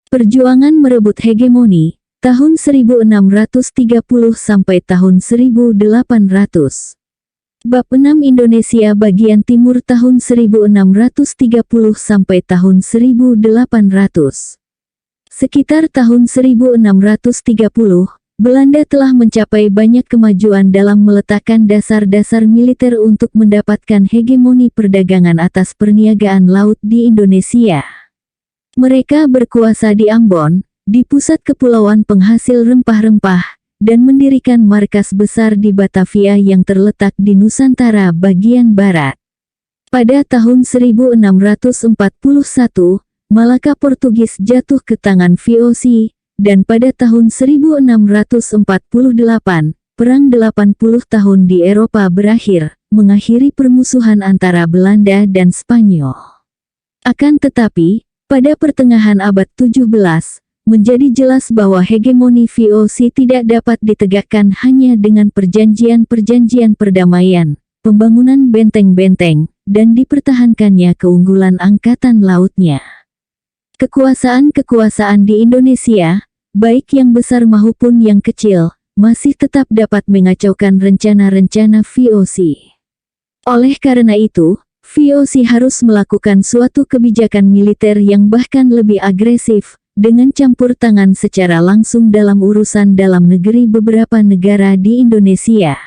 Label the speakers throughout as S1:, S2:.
S1: Perjuangan merebut hegemoni, tahun 1630 sampai tahun 1800. Bab 6 Indonesia bagian timur tahun 1630 sampai tahun 1800. Sekitar tahun 1630, Belanda telah mencapai banyak kemajuan dalam meletakkan dasar-dasar militer untuk mendapatkan hegemoni perdagangan atas perniagaan laut di Indonesia. Mereka berkuasa di Ambon, di pusat kepulauan penghasil rempah-rempah, dan mendirikan markas besar di Batavia yang terletak di Nusantara bagian barat. Pada tahun 1641, Malaka Portugis jatuh ke tangan VOC, dan pada tahun 1648, Perang 80 tahun di Eropa berakhir, mengakhiri permusuhan antara Belanda dan Spanyol. Akan tetapi, pada pertengahan abad 17, menjadi jelas bahwa hegemoni VOC tidak dapat ditegakkan hanya dengan perjanjian-perjanjian perdamaian, pembangunan benteng-benteng, dan dipertahankannya keunggulan angkatan lautnya. Kekuasaan-kekuasaan di Indonesia, baik yang besar maupun yang kecil, masih tetap dapat mengacaukan rencana-rencana VOC. Oleh karena itu, VOC harus melakukan suatu kebijakan militer yang bahkan lebih agresif, dengan campur tangan secara langsung dalam urusan dalam negeri beberapa negara di Indonesia.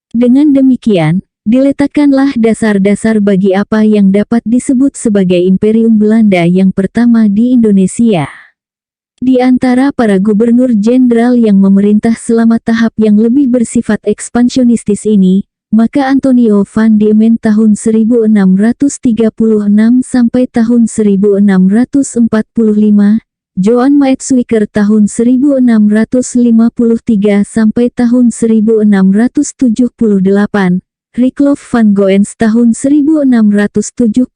S1: Dengan demikian, diletakkanlah dasar-dasar bagi apa yang dapat disebut sebagai Imperium Belanda yang pertama di Indonesia. Di antara para gubernur jenderal yang memerintah selama tahap yang lebih bersifat ekspansionistis ini, maka Antonio van Diemen tahun 1636 sampai tahun 1645, Johan Maetsuycker tahun 1653 sampai tahun 1678, Riklof van Goens tahun 1678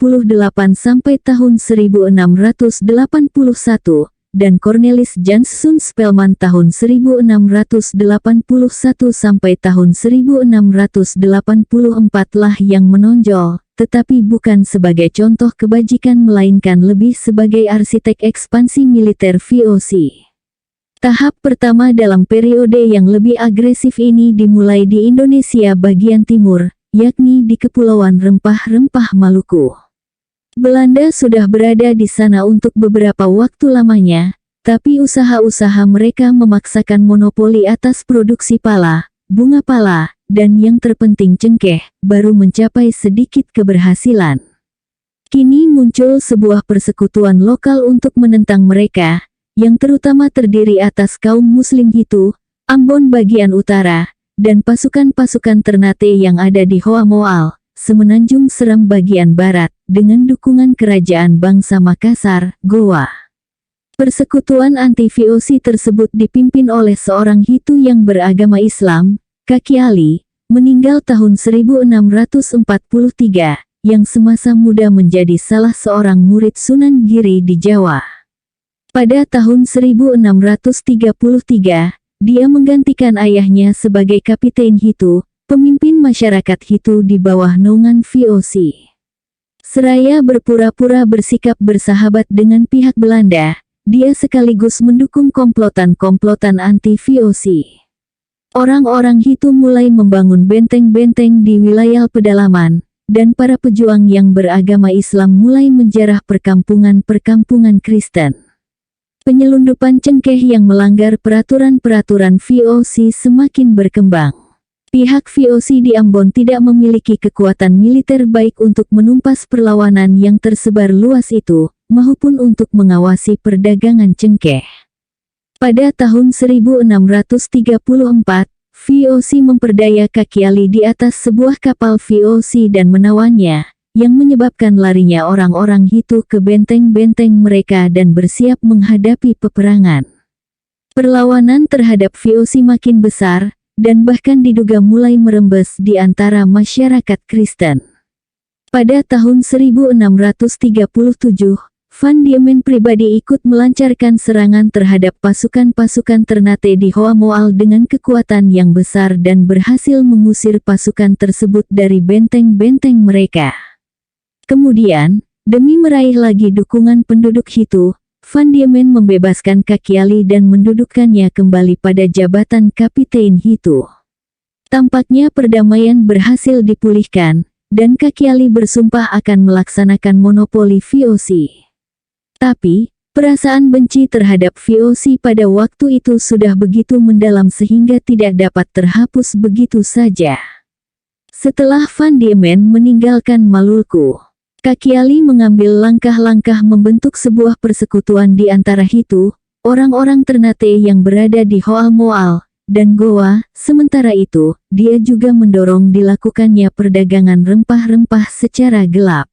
S1: sampai tahun 1681, dan Cornelis Janszoon Spelman tahun 1681 sampai tahun 1684 lah yang menonjol, tetapi bukan sebagai contoh kebajikan melainkan lebih sebagai arsitek ekspansi militer VOC. Tahap pertama dalam periode yang lebih agresif ini dimulai di Indonesia bagian timur, yakni di Kepulauan Rempah-Rempah Maluku. Belanda sudah berada di sana untuk beberapa waktu lamanya, tapi usaha-usaha mereka memaksakan monopoli atas produksi pala, bunga pala, dan yang terpenting cengkeh, baru mencapai sedikit keberhasilan. Kini muncul sebuah persekutuan lokal untuk menentang mereka, yang terutama terdiri atas kaum Muslim Hitu, Ambon bagian utara, dan pasukan-pasukan Ternate yang ada di Hoa Moal, Semenanjung Seram bagian barat, dengan dukungan kerajaan bangsa Makassar, Goa. Persekutuan anti-VOC tersebut dipimpin oleh seorang Hitu yang beragama Islam, Kaki Ali, meninggal tahun 1643, yang semasa muda menjadi salah seorang murid Sunan Giri di Jawa. Pada tahun 1633, dia menggantikan ayahnya sebagai kapiten Hitu, pemimpin masyarakat Hitu di bawah naungan VOC. Seraya berpura-pura bersikap bersahabat dengan pihak Belanda, dia sekaligus mendukung komplotan-komplotan anti-VOC. Orang-orang Hitu mulai membangun benteng-benteng di wilayah pedalaman, dan para pejuang yang beragama Islam mulai menjarah perkampungan-perkampungan Kristen. Penyelundupan cengkeh yang melanggar peraturan-peraturan VOC semakin berkembang. Pihak VOC di Ambon tidak memiliki kekuatan militer baik untuk menumpas perlawanan yang tersebar luas itu, maupun untuk mengawasi perdagangan cengkeh. Pada tahun 1634, VOC memperdaya Kaki Ali di atas sebuah kapal VOC dan menawannya, yang menyebabkan larinya orang-orang Hitu ke benteng-benteng mereka dan bersiap menghadapi peperangan. Perlawanan terhadap VOC makin besar, dan bahkan diduga mulai merembes di antara masyarakat Kristen. Pada tahun 1637, Van Diemen pribadi ikut melancarkan serangan terhadap pasukan-pasukan Ternate di Hoa Moal dengan kekuatan yang besar dan berhasil mengusir pasukan tersebut dari benteng-benteng mereka. Kemudian, demi meraih lagi dukungan penduduk Hitu, Van Diemen membebaskan Kakiali dan mendudukkannya kembali pada jabatan Kapitein Hitu. Tampaknya perdamaian berhasil dipulihkan, dan Kakiali bersumpah akan melaksanakan monopoli VOC. Tapi, perasaan benci terhadap VOC pada waktu itu sudah begitu mendalam sehingga tidak dapat terhapus begitu saja. Setelah Van Diemen meninggalkan Maluku, Kakiali mengambil langkah-langkah membentuk sebuah persekutuan di antara Hitu, orang-orang Ternate yang berada di Hoal Moal, dan Goa. Sementara itu, dia juga mendorong dilakukannya perdagangan rempah-rempah secara gelap.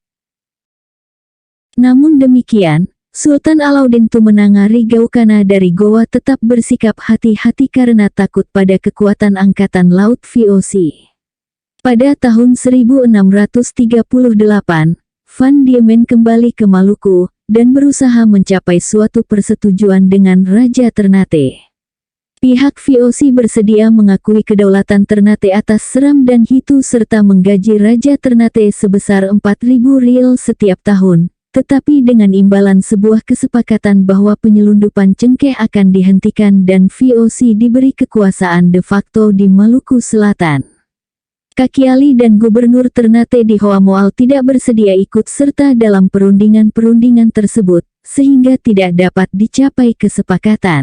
S1: Namun demikian, Sultan Alauddin Tumenangari Gaukana dari Goa tetap bersikap hati-hati karena takut pada kekuatan Angkatan Laut VOC. Pada tahun 1638, Van Diemen kembali ke Maluku, dan berusaha mencapai suatu persetujuan dengan Raja Ternate. Pihak VOC bersedia mengakui kedaulatan Ternate atas Seram dan Hitu serta menggaji Raja Ternate sebesar 4.000 riel setiap tahun, tetapi dengan imbalan sebuah kesepakatan bahwa penyelundupan cengkeh akan dihentikan dan VOC diberi kekuasaan de facto di Maluku Selatan. Kakiali dan Gubernur Ternate di Hoa Moal tidak bersedia ikut serta dalam perundingan-perundingan tersebut, sehingga tidak dapat dicapai kesepakatan.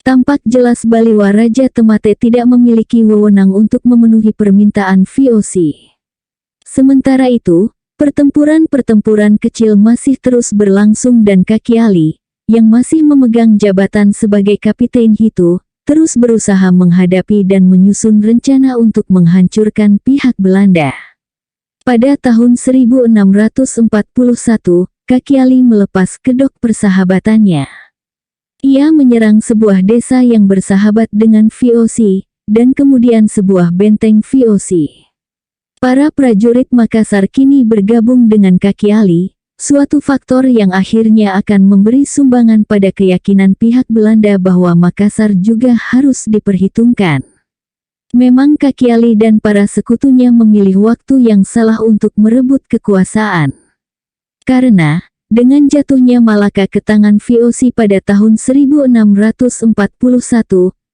S1: Tampak jelas bahwa Raja Ternate tidak memiliki wewenang untuk memenuhi permintaan VOC. Sementara itu, pertempuran-pertempuran kecil masih terus berlangsung dan Kakiali, yang masih memegang jabatan sebagai Kapitein Hitu, terus berusaha menghadapi dan menyusun rencana untuk menghancurkan pihak Belanda. Pada tahun 1641, Kakiali melepas kedok persahabatannya. Ia menyerang sebuah desa yang bersahabat dengan VOC, dan kemudian sebuah benteng VOC. Para prajurit Makassar kini bergabung dengan Kakiali, suatu faktor yang akhirnya akan memberi sumbangan pada keyakinan pihak Belanda bahwa Makassar juga harus diperhitungkan. Memang Kakiali dan para sekutunya memilih waktu yang salah untuk merebut kekuasaan. Karena, dengan jatuhnya Malaka ke tangan VOC pada tahun 1641,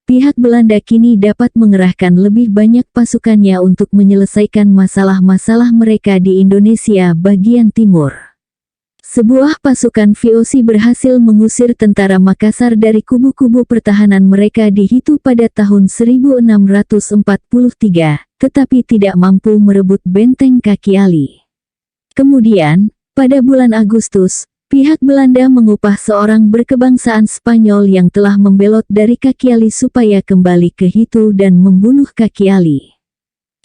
S1: pihak Belanda kini dapat mengerahkan lebih banyak pasukannya untuk menyelesaikan masalah-masalah mereka di Indonesia bagian timur. Sebuah pasukan VOC berhasil mengusir tentara Makassar dari kubu-kubu pertahanan mereka di Hitu pada tahun 1643, tetapi tidak mampu merebut benteng Kakiali. Kemudian, pada bulan Agustus, pihak Belanda mengupah seorang berkebangsaan Spanyol yang telah membelot dari Kakiali supaya kembali ke Hitu dan membunuh Kakiali.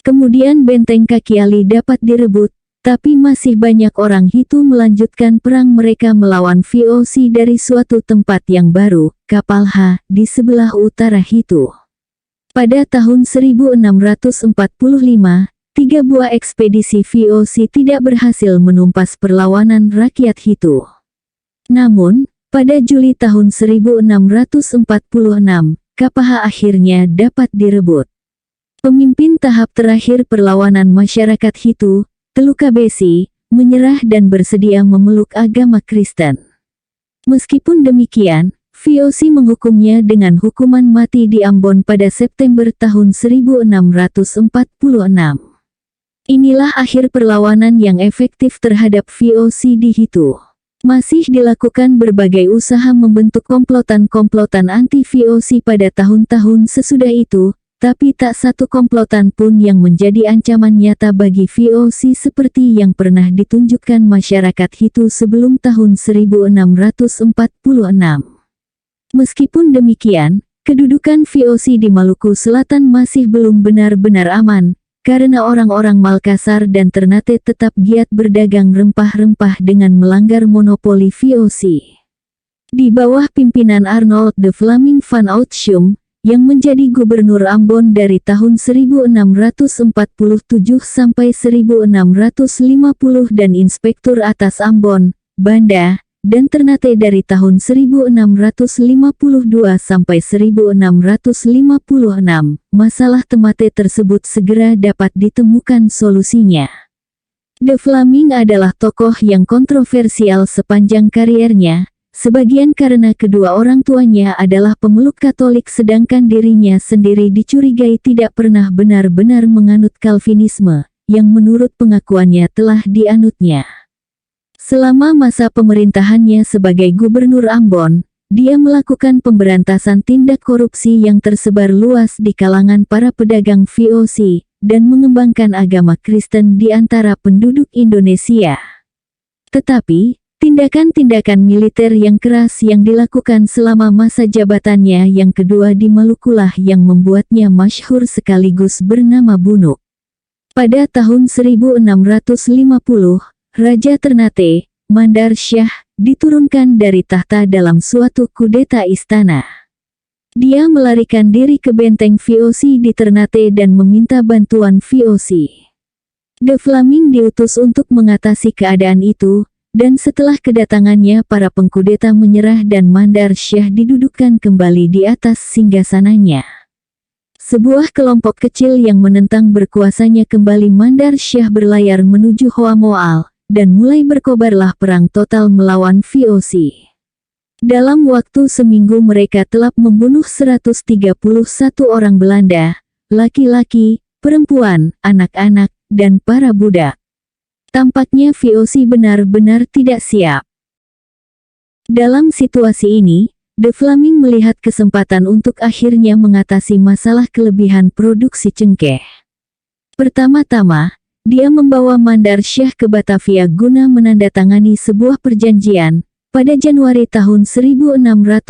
S1: Kemudian benteng Kakiali dapat direbut, tapi masih banyak orang Hitu melanjutkan perang mereka melawan VOC dari suatu tempat yang baru, Kapalha, di sebelah utara Hitu. Pada tahun 1645, 3 buah ekspedisi VOC tidak berhasil menumpas perlawanan rakyat Hitu. Namun, pada Juli tahun 1646, Kapalha akhirnya dapat direbut. Pemimpin tahap terakhir perlawanan masyarakat Hitu, Teluka Besi, menyerah dan bersedia memeluk agama Kristen. Meskipun demikian, VOC menghukumnya dengan hukuman mati di Ambon pada September tahun 1646. Inilah akhir perlawanan yang efektif terhadap VOC di Hitu. Masih dilakukan berbagai usaha membentuk komplotan-komplotan anti-VOC pada tahun-tahun sesudah itu, tapi tak satu komplotan pun yang menjadi ancaman nyata bagi VOC seperti yang pernah ditunjukkan masyarakat Hitu sebelum tahun 1646. Meskipun demikian, kedudukan VOC di Maluku Selatan masih belum benar-benar aman, karena orang-orang Makassar dan Ternate tetap giat berdagang rempah-rempah dengan melanggar monopoli VOC. Di bawah pimpinan Arnold de Vlaming van Oudshoem, yang menjadi gubernur Ambon dari tahun 1647 sampai 1650 dan inspektur atas Ambon, Banda, dan Ternate dari tahun 1652 sampai 1656, masalah Ternate tersebut segera dapat ditemukan solusinya. De Vlaming adalah tokoh yang kontroversial sepanjang kariernya, sebagian karena kedua orang tuanya adalah pemeluk Katolik sedangkan dirinya sendiri dicurigai tidak pernah benar-benar menganut Calvinisme, yang menurut pengakuannya telah dianutnya. Selama masa pemerintahannya sebagai gubernur Ambon, dia melakukan pemberantasan tindak korupsi yang tersebar luas di kalangan para pedagang VOC, dan mengembangkan agama Kristen di antara penduduk Indonesia. Tetapi, tindakan-tindakan militer yang keras yang dilakukan selama masa jabatannya yang kedua di Malukulah yang membuatnya masyhur sekaligus bernama Bunuk. Pada tahun 1650, Raja Ternate, Mandar Syah, diturunkan dari tahta dalam suatu kudeta istana. Dia melarikan diri ke benteng VOC di Ternate dan meminta bantuan VOC. De Vlaming diutus untuk mengatasi keadaan itu, dan setelah kedatangannya para pengkudeta menyerah dan Mandar Syah didudukkan kembali di atas singgasananya. Sebuah kelompok kecil yang menentang berkuasanya kembali Mandar Syah berlayar menuju Hoa Moal, dan mulai berkobarlah perang total melawan VOC. Dalam waktu seminggu mereka telah membunuh 131 orang Belanda, laki-laki, perempuan, anak-anak, dan para budak. Tampaknya VOC benar-benar tidak siap. Dalam situasi ini, De Vlaming melihat kesempatan untuk akhirnya mengatasi masalah kelebihan produksi cengkeh. Pertama-tama, dia membawa Mandar Syah ke Batavia guna menandatangani sebuah perjanjian, pada Januari tahun 1652,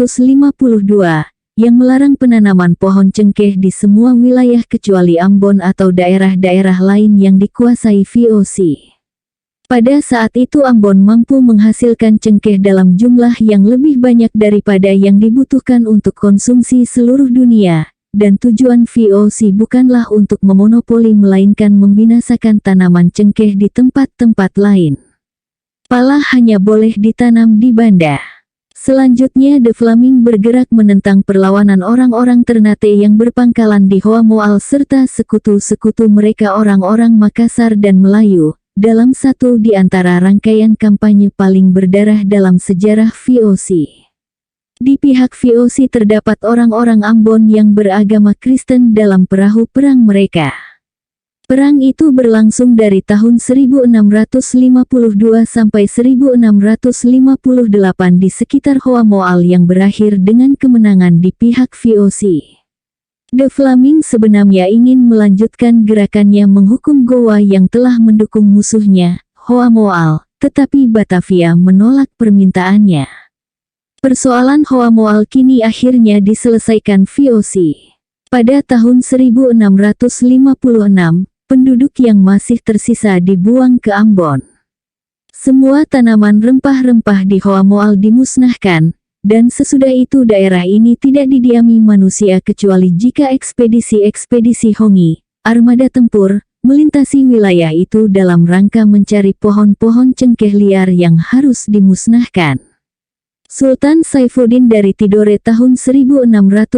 S1: yang melarang penanaman pohon cengkeh di semua wilayah kecuali Ambon atau daerah-daerah lain yang dikuasai VOC. Pada saat itu Ambon mampu menghasilkan cengkeh dalam jumlah yang lebih banyak daripada yang dibutuhkan untuk konsumsi seluruh dunia. Dan tujuan VOC bukanlah untuk memonopoli melainkan membinasakan tanaman cengkeh di tempat-tempat lain. Pala hanya boleh ditanam di Banda. Selanjutnya De Vlaming bergerak menentang perlawanan orang-orang Ternate yang berpangkalan di Hoa Moal serta sekutu-sekutu mereka orang-orang Makassar dan Melayu, dalam satu di antara rangkaian kampanye paling berdarah dalam sejarah VOC. Di pihak VOC terdapat orang-orang Ambon yang beragama Kristen dalam perahu perang mereka. Perang itu berlangsung dari tahun 1652 sampai 1658 di sekitar Hoa Moal yang berakhir dengan kemenangan di pihak VOC. De Vlaming sebenarnya ingin melanjutkan gerakannya menghukum Goa yang telah mendukung musuhnya, Hoa Moal, tetapi Batavia menolak permintaannya. Persoalan Hoa Moal kini akhirnya diselesaikan VOC. Pada tahun 1656, penduduk yang masih tersisa dibuang ke Ambon. Semua tanaman rempah-rempah di Hoa Moal dimusnahkan, dan sesudah itu daerah ini tidak didiami manusia kecuali jika ekspedisi-ekspedisi Hongi, armada tempur, melintasi wilayah itu dalam rangka mencari pohon-pohon cengkeh liar yang harus dimusnahkan. Sultan Saifuddin dari Tidore tahun 1657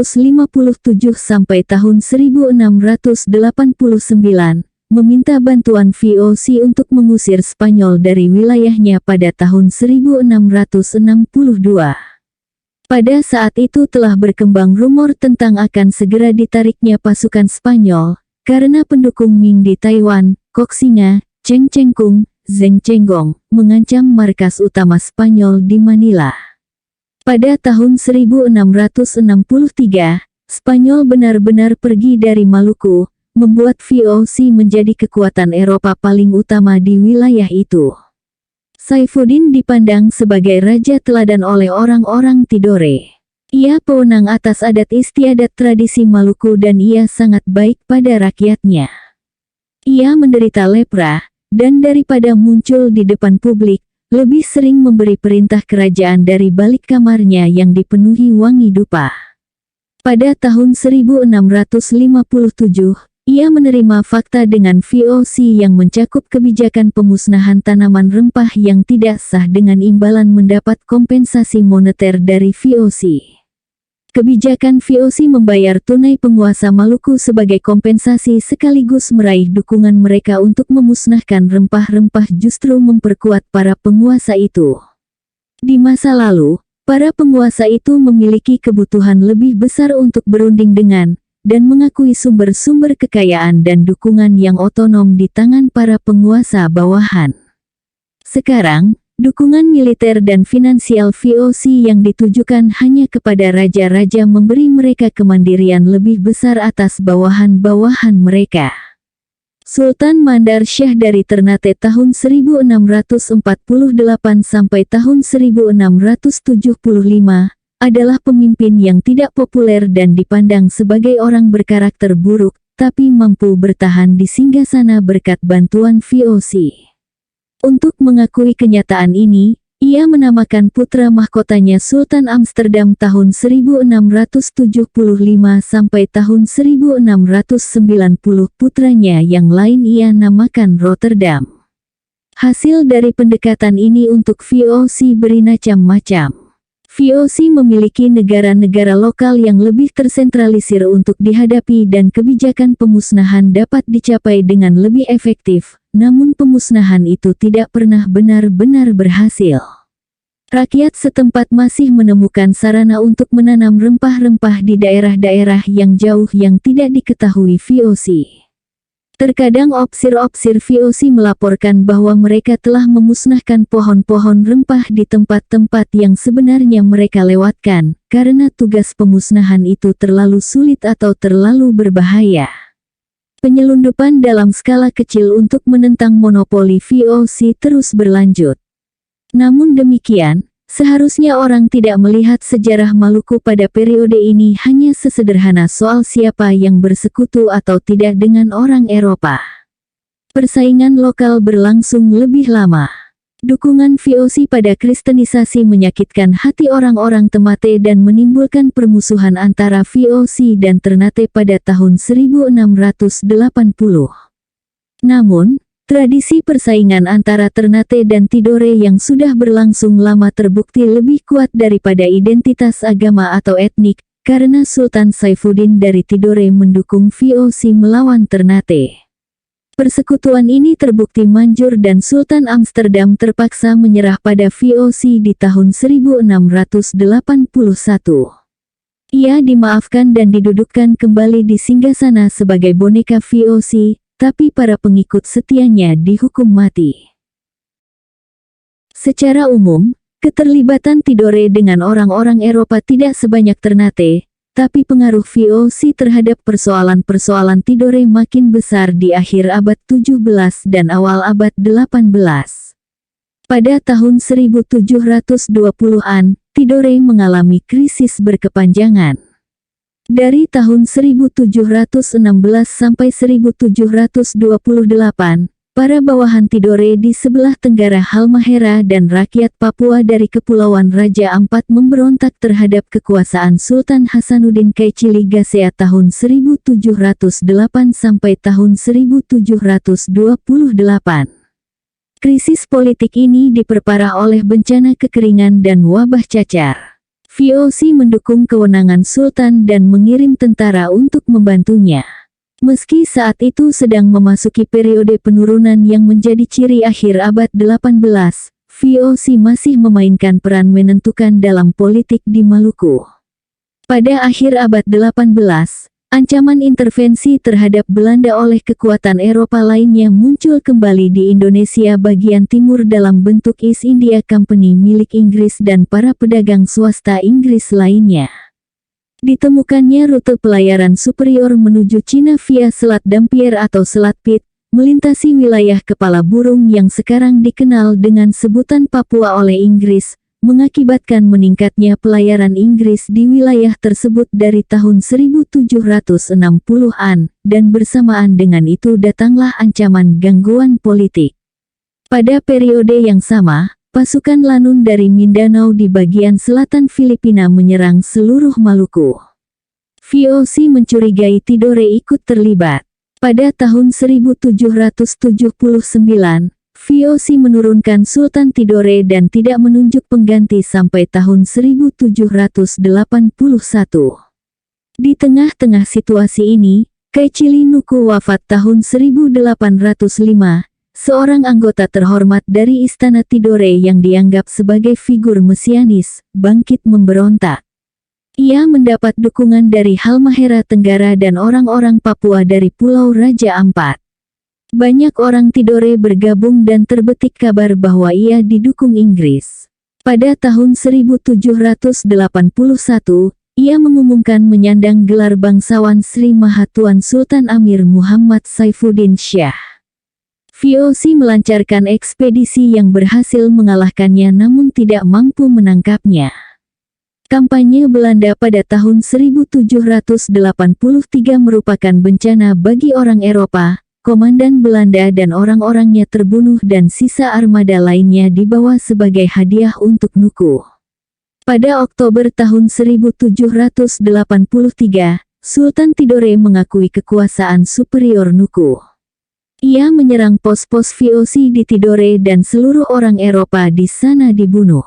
S1: sampai tahun 1689, meminta bantuan VOC untuk mengusir Spanyol dari wilayahnya pada tahun 1662. Pada saat itu telah berkembang rumor tentang akan segera ditariknya pasukan Spanyol, karena pendukung Ming di Taiwan, Koxinga, Cheng Chengkung, Zheng Chenggong, mengancam markas utama Spanyol di Manila. Pada tahun 1663, Spanyol benar-benar pergi dari Maluku, membuat VOC menjadi kekuatan Eropa paling utama di wilayah itu. Saifuddin dipandang sebagai raja teladan oleh orang-orang Tidore. Ia pewenang atas adat istiadat tradisi Maluku dan ia sangat baik pada rakyatnya. Ia menderita lepra, dan daripada muncul di depan publik, lebih sering memberi perintah kerajaan dari balik kamarnya yang dipenuhi wangi dupa. Pada tahun 1657, ia menerima fakta dengan VOC yang mencakup kebijakan pemusnahan tanaman rempah yang tidak sah dengan imbalan mendapat kompensasi moneter dari VOC. Kebijakan VOC membayar tunai penguasa Maluku sebagai kompensasi sekaligus meraih dukungan mereka untuk memusnahkan rempah-rempah justru memperkuat para penguasa itu. Di masa lalu, Para penguasa itu memiliki kebutuhan lebih besar untuk berunding dengan, dan mengakui sumber-sumber kekayaan dan dukungan yang otonom di tangan para penguasa bawahan. Sekarang, dukungan militer dan finansial VOC yang ditujukan hanya kepada raja-raja memberi mereka kemandirian lebih besar atas bawahan-bawahan mereka. Sultan Mandar Shah dari Ternate tahun 1648 sampai tahun 1675 adalah pemimpin yang tidak populer dan dipandang sebagai orang berkarakter buruk, tapi mampu bertahan di singgasana berkat bantuan VOC. Untuk mengakui kenyataan ini, ia menamakan putra mahkotanya Sultan Amsterdam tahun 1675 sampai tahun 1690. Putranya yang lain ia namakan Rotterdam. Hasil dari pendekatan ini untuk VOC bermacam-macam. VOC memiliki negara-negara lokal yang lebih tersentralisir untuk dihadapi dan kebijakan pemusnahan dapat dicapai dengan lebih efektif, namun pemusnahan itu tidak pernah benar-benar berhasil. Rakyat setempat masih menemukan sarana untuk menanam rempah-rempah di daerah-daerah yang jauh yang tidak diketahui VOC. Terkadang opsir-opsir VOC melaporkan bahwa mereka telah memusnahkan pohon-pohon rempah di tempat-tempat yang sebenarnya mereka lewatkan, karena tugas pemusnahan itu terlalu sulit atau terlalu berbahaya. Penyelundupan dalam skala kecil untuk menentang monopoli VOC terus berlanjut. Namun demikian, seharusnya orang tidak melihat sejarah Maluku pada periode ini hanya sesederhana soal siapa yang bersekutu atau tidak dengan orang Eropa. Persaingan lokal berlangsung lebih lama. Dukungan VOC pada kristenisasi menyakitkan hati orang-orang Ternate dan menimbulkan permusuhan antara VOC dan Ternate pada tahun 1680. Namun, tradisi persaingan antara Ternate dan Tidore yang sudah berlangsung lama terbukti lebih kuat daripada identitas agama atau etnik, karena Sultan Saifuddin dari Tidore mendukung VOC melawan Ternate. Persekutuan ini terbukti manjur dan Sultan Amsterdam terpaksa menyerah pada VOC di tahun 1681. Ia dimaafkan dan didudukkan kembali di singgasana sebagai boneka VOC, tapi para pengikut setianya dihukum mati. Secara umum, keterlibatan Tidore dengan orang-orang Eropa tidak sebanyak Ternate, tapi pengaruh VOC terhadap persoalan-persoalan Tidore makin besar di akhir abad 17 dan awal abad 18. Pada tahun 1720-an, Tidore mengalami krisis berkepanjangan. Dari tahun 1716 sampai 1728, para bawahan Tidore di sebelah tenggara Halmahera dan rakyat Papua dari Kepulauan Raja Ampat memberontak terhadap kekuasaan Sultan Hasanuddin Kaichili Gasea tahun 1708 sampai tahun 1728. Krisis politik ini diperparah oleh bencana kekeringan dan wabah cacar. VOC mendukung kewenangan Sultan dan mengirim tentara untuk membantunya. Meski saat itu sedang memasuki periode penurunan yang menjadi ciri akhir abad 18, VOC masih memainkan peran menentukan dalam politik di Maluku. Pada akhir abad 18, ancaman intervensi terhadap Belanda oleh kekuatan Eropa lainnya muncul kembali di Indonesia bagian timur dalam bentuk East India Company milik Inggris dan para pedagang swasta Inggris lainnya. Ditemukannya rute pelayaran superior menuju Cina via Selat Dampier atau Selat Pitt, melintasi wilayah kepala burung yang sekarang dikenal dengan sebutan Papua oleh Inggris, mengakibatkan meningkatnya pelayaran Inggris di wilayah tersebut dari tahun 1760-an, dan bersamaan dengan itu datanglah ancaman gangguan politik. Pada periode yang sama, pasukan Lanun dari Mindanao di bagian selatan Filipina menyerang seluruh Maluku. VOC mencurigai Tidore ikut terlibat. Pada tahun 1779, VOC menurunkan Sultan Tidore dan tidak menunjuk pengganti sampai tahun 1781. Di tengah-tengah situasi ini, Kaichili Nuku wafat tahun 1805, seorang anggota terhormat dari Istana Tidore yang dianggap sebagai figur mesianis, bangkit memberontak. Ia mendapat dukungan dari Halmahera Tenggara dan orang-orang Papua dari Pulau Raja Ampat. Banyak orang Tidore bergabung dan terbetik kabar bahwa ia didukung Inggris. Pada tahun 1781, ia mengumumkan menyandang gelar bangsawan Sri Mahatuan Sultan Amir Muhammad Saifuddin Shah. VOC melancarkan ekspedisi yang berhasil mengalahkannya namun tidak mampu menangkapnya. Kampanye Belanda pada tahun 1783 merupakan bencana bagi orang Eropa. Komandan Belanda dan orang-orangnya terbunuh dan sisa armada lainnya dibawa sebagai hadiah untuk Nuku. Pada Oktober tahun 1783, Sultan Tidore mengakui kekuasaan superior Nuku. Ia menyerang pos-pos VOC di Tidore dan seluruh orang Eropa di sana dibunuh.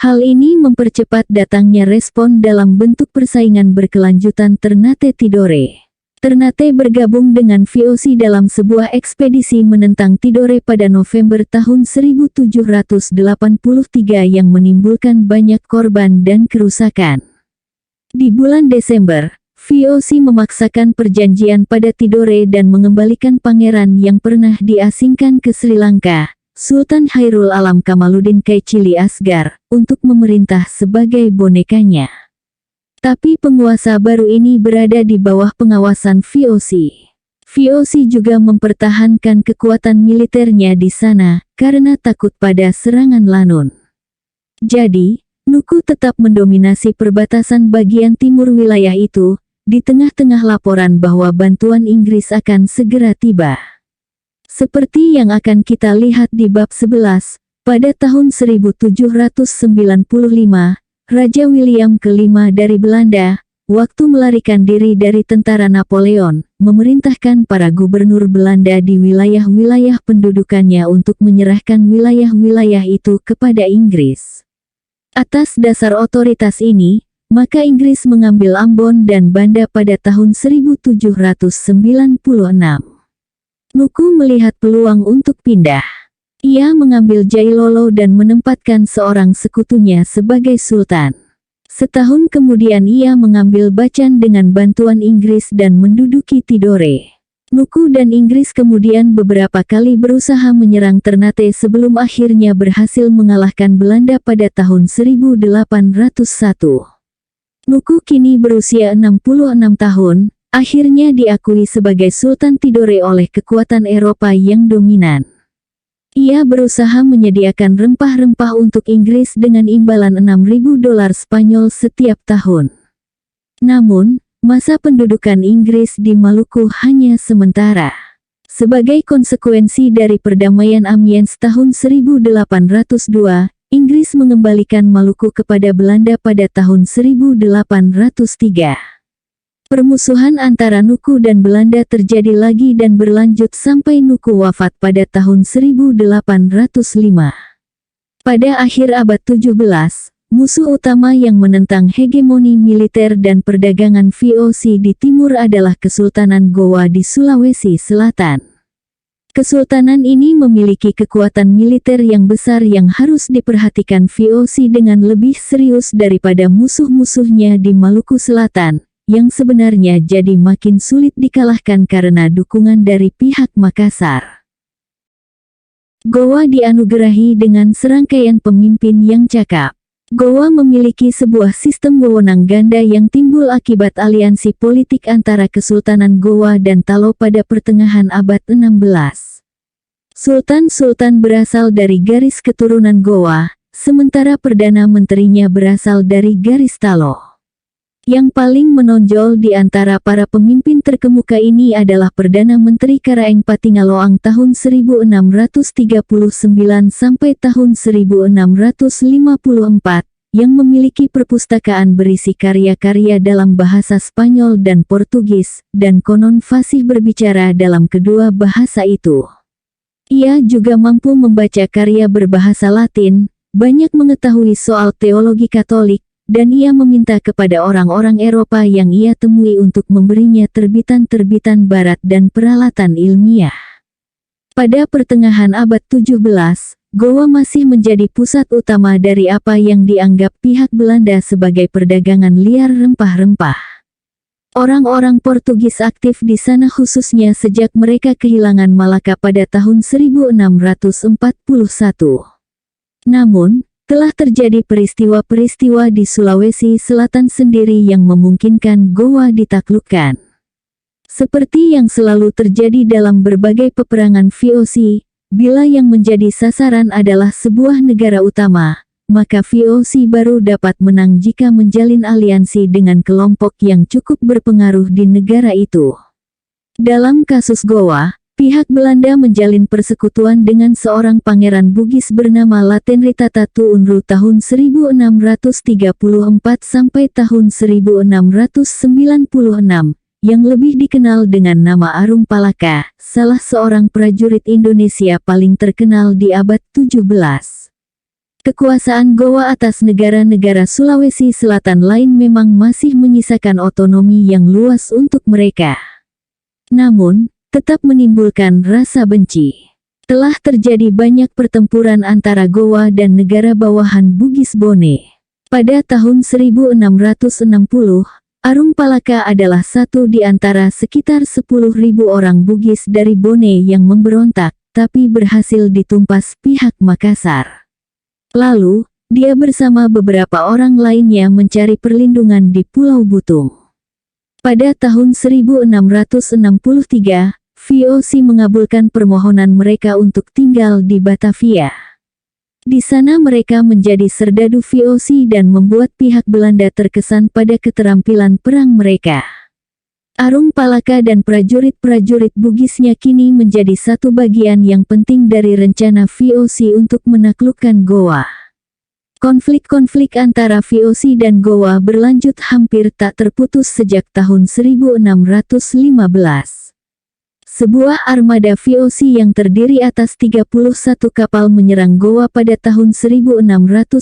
S1: Hal ini mempercepat datangnya respon dalam bentuk persaingan berkelanjutan Ternate Tidore. Ternate bergabung dengan VOC dalam sebuah ekspedisi menentang Tidore pada November tahun 1783 yang menimbulkan banyak korban dan kerusakan. Di bulan Desember, VOC memaksakan perjanjian pada Tidore dan mengembalikan pangeran yang pernah diasingkan ke Sri Lanka, Sultan Hairul Alam Kamaluddin Kaichili Asgar, untuk memerintah sebagai bonekanya. Tapi penguasa baru ini berada di bawah pengawasan VOC. VOC juga mempertahankan kekuatan militernya di sana, karena takut pada serangan Lanun. Jadi, Nuku tetap mendominasi perbatasan bagian timur wilayah itu, di tengah-tengah laporan bahwa bantuan Inggris akan segera tiba. Seperti yang akan kita lihat di bab 11, pada tahun 1795, Raja William ke-5 dari Belanda, waktu melarikan diri dari tentara Napoleon, memerintahkan para gubernur Belanda di wilayah-wilayah pendudukannya untuk menyerahkan wilayah-wilayah itu kepada Inggris. Atas dasar otoritas ini, maka Inggris mengambil Ambon dan Banda pada tahun 1796. Nuku melihat peluang untuk pindah. Ia mengambil Jailolo dan menempatkan seorang sekutunya sebagai sultan. Setahun kemudian ia mengambil Bacan dengan bantuan Inggris dan menduduki Tidore. Nuku dan Inggris kemudian beberapa kali berusaha menyerang Ternate sebelum akhirnya berhasil mengalahkan Belanda pada tahun 1801. Nuku kini berusia 66 tahun, akhirnya diakui sebagai Sultan Tidore oleh kekuatan Eropa yang dominan. Ia berusaha menyediakan rempah-rempah untuk Inggris dengan imbalan $6.000 Spanyol setiap tahun. Namun, masa pendudukan Inggris di Maluku hanya sementara. Sebagai konsekuensi dari perdamaian Amiens tahun 1802, Inggris mengembalikan Maluku kepada Belanda pada tahun 1803. Permusuhan antara Nuku dan Belanda terjadi lagi dan berlanjut sampai Nuku wafat pada tahun 1805. Pada akhir abad 17, musuh utama yang menentang hegemoni militer dan perdagangan VOC di timur adalah Kesultanan Gowa di Sulawesi Selatan. Kesultanan ini memiliki kekuatan militer yang besar yang harus diperhatikan VOC dengan lebih serius daripada musuh-musuhnya di Maluku Selatan, yang sebenarnya jadi makin sulit dikalahkan karena dukungan dari pihak Makassar. Gowa dianugerahi dengan serangkaian pemimpin yang cakap. Gowa memiliki sebuah sistem wewenang ganda yang timbul akibat aliansi politik antara Kesultanan Gowa dan Talo pada pertengahan abad 16. Sultan-sultan berasal dari garis keturunan Gowa, sementara Perdana Menterinya berasal dari garis Talo. Yang paling menonjol di antara para pemimpin terkemuka ini adalah Perdana Menteri Karaeng Patingaloang tahun 1639 sampai tahun 1654, yang memiliki perpustakaan berisi karya-karya dalam bahasa Spanyol dan Portugis, dan konon fasih berbicara dalam kedua bahasa itu. Ia juga mampu membaca karya berbahasa Latin, banyak mengetahui soal teologi Katolik, dan ia meminta kepada orang-orang Eropa yang ia temui untuk memberinya terbitan-terbitan barat dan peralatan ilmiah. Pada pertengahan abad 17, Goa masih menjadi pusat utama dari apa yang dianggap pihak Belanda sebagai perdagangan liar rempah-rempah. Orang-orang Portugis aktif di sana khususnya sejak mereka kehilangan Malaka pada tahun 1641. Namun, telah terjadi peristiwa-peristiwa di Sulawesi Selatan sendiri yang memungkinkan Goa ditaklukkan. Seperti yang selalu terjadi dalam berbagai peperangan VOC, bila yang menjadi sasaran adalah sebuah negara utama, maka VOC baru dapat menang jika menjalin aliansi dengan kelompok yang cukup berpengaruh di negara itu. Dalam kasus Goa, pihak Belanda menjalin persekutuan dengan seorang pangeran Bugis bernama Latenrita Tuunru tahun 1634 sampai tahun 1696, yang lebih dikenal dengan nama Arung Palaka, salah seorang prajurit Indonesia paling terkenal di abad 17. Kekuasaan Goa atas negara-negara Sulawesi Selatan lain memang masih menyisakan otonomi yang luas untuk mereka. Namun, tetap menimbulkan rasa benci. Telah terjadi banyak pertempuran antara Goa dan negara bawahan Bugis Bone. Pada tahun 1660, Arung Palaka adalah satu di antara sekitar 10.000 orang Bugis dari Bone yang memberontak, tapi berhasil ditumpas pihak Makassar. Lalu, dia bersama beberapa orang lainnya mencari perlindungan di Pulau Butung. Pada tahun 1663, VOC mengabulkan permohonan mereka untuk tinggal di Batavia. Di sana mereka menjadi serdadu VOC dan membuat pihak Belanda terkesan pada keterampilan perang mereka. Arung Palaka dan prajurit-prajurit Bugisnya kini menjadi satu bagian yang penting dari rencana VOC untuk menaklukkan Goa. Konflik-konflik antara VOC dan Goa berlanjut hampir tak terputus sejak tahun 1615. Sebuah armada VOC yang terdiri atas 31 kapal menyerang Goa pada tahun 1660,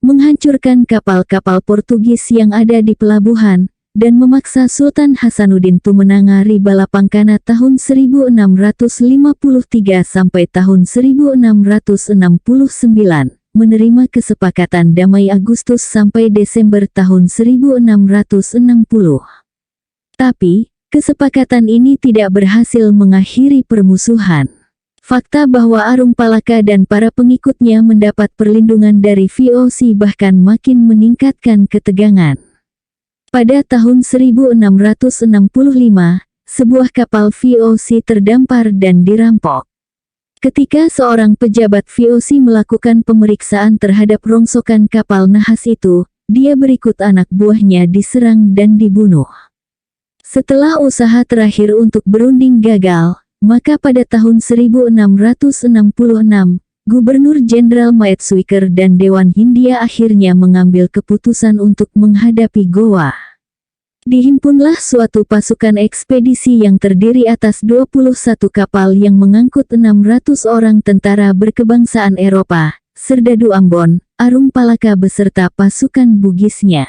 S1: menghancurkan kapal-kapal Portugis yang ada di pelabuhan, dan memaksa Sultan Hasanuddin Tumenangari Balapangkana tahun 1653 sampai tahun 1669. Menerima kesepakatan damai Agustus sampai Desember tahun 1660. Tapi, kesepakatan ini tidak berhasil mengakhiri permusuhan. Fakta bahwa Arung Palaka dan para pengikutnya mendapat perlindungan dari VOC bahkan makin meningkatkan ketegangan. Pada tahun 1665, sebuah kapal VOC terdampar dan dirampok. Ketika seorang pejabat VOC melakukan pemeriksaan terhadap rongsokan kapal nahas itu, dia berikut anak buahnya diserang dan dibunuh. Setelah usaha terakhir untuk berunding gagal, maka pada tahun 1666, Gubernur Jenderal Maetsuyker dan Dewan Hindia akhirnya mengambil keputusan untuk menghadapi Goa. Dihimpunlah suatu pasukan ekspedisi yang terdiri atas 21 kapal yang mengangkut 600 orang tentara berkebangsaan Eropa, Serdadu Ambon, Arung Palaka beserta pasukan Bugisnya.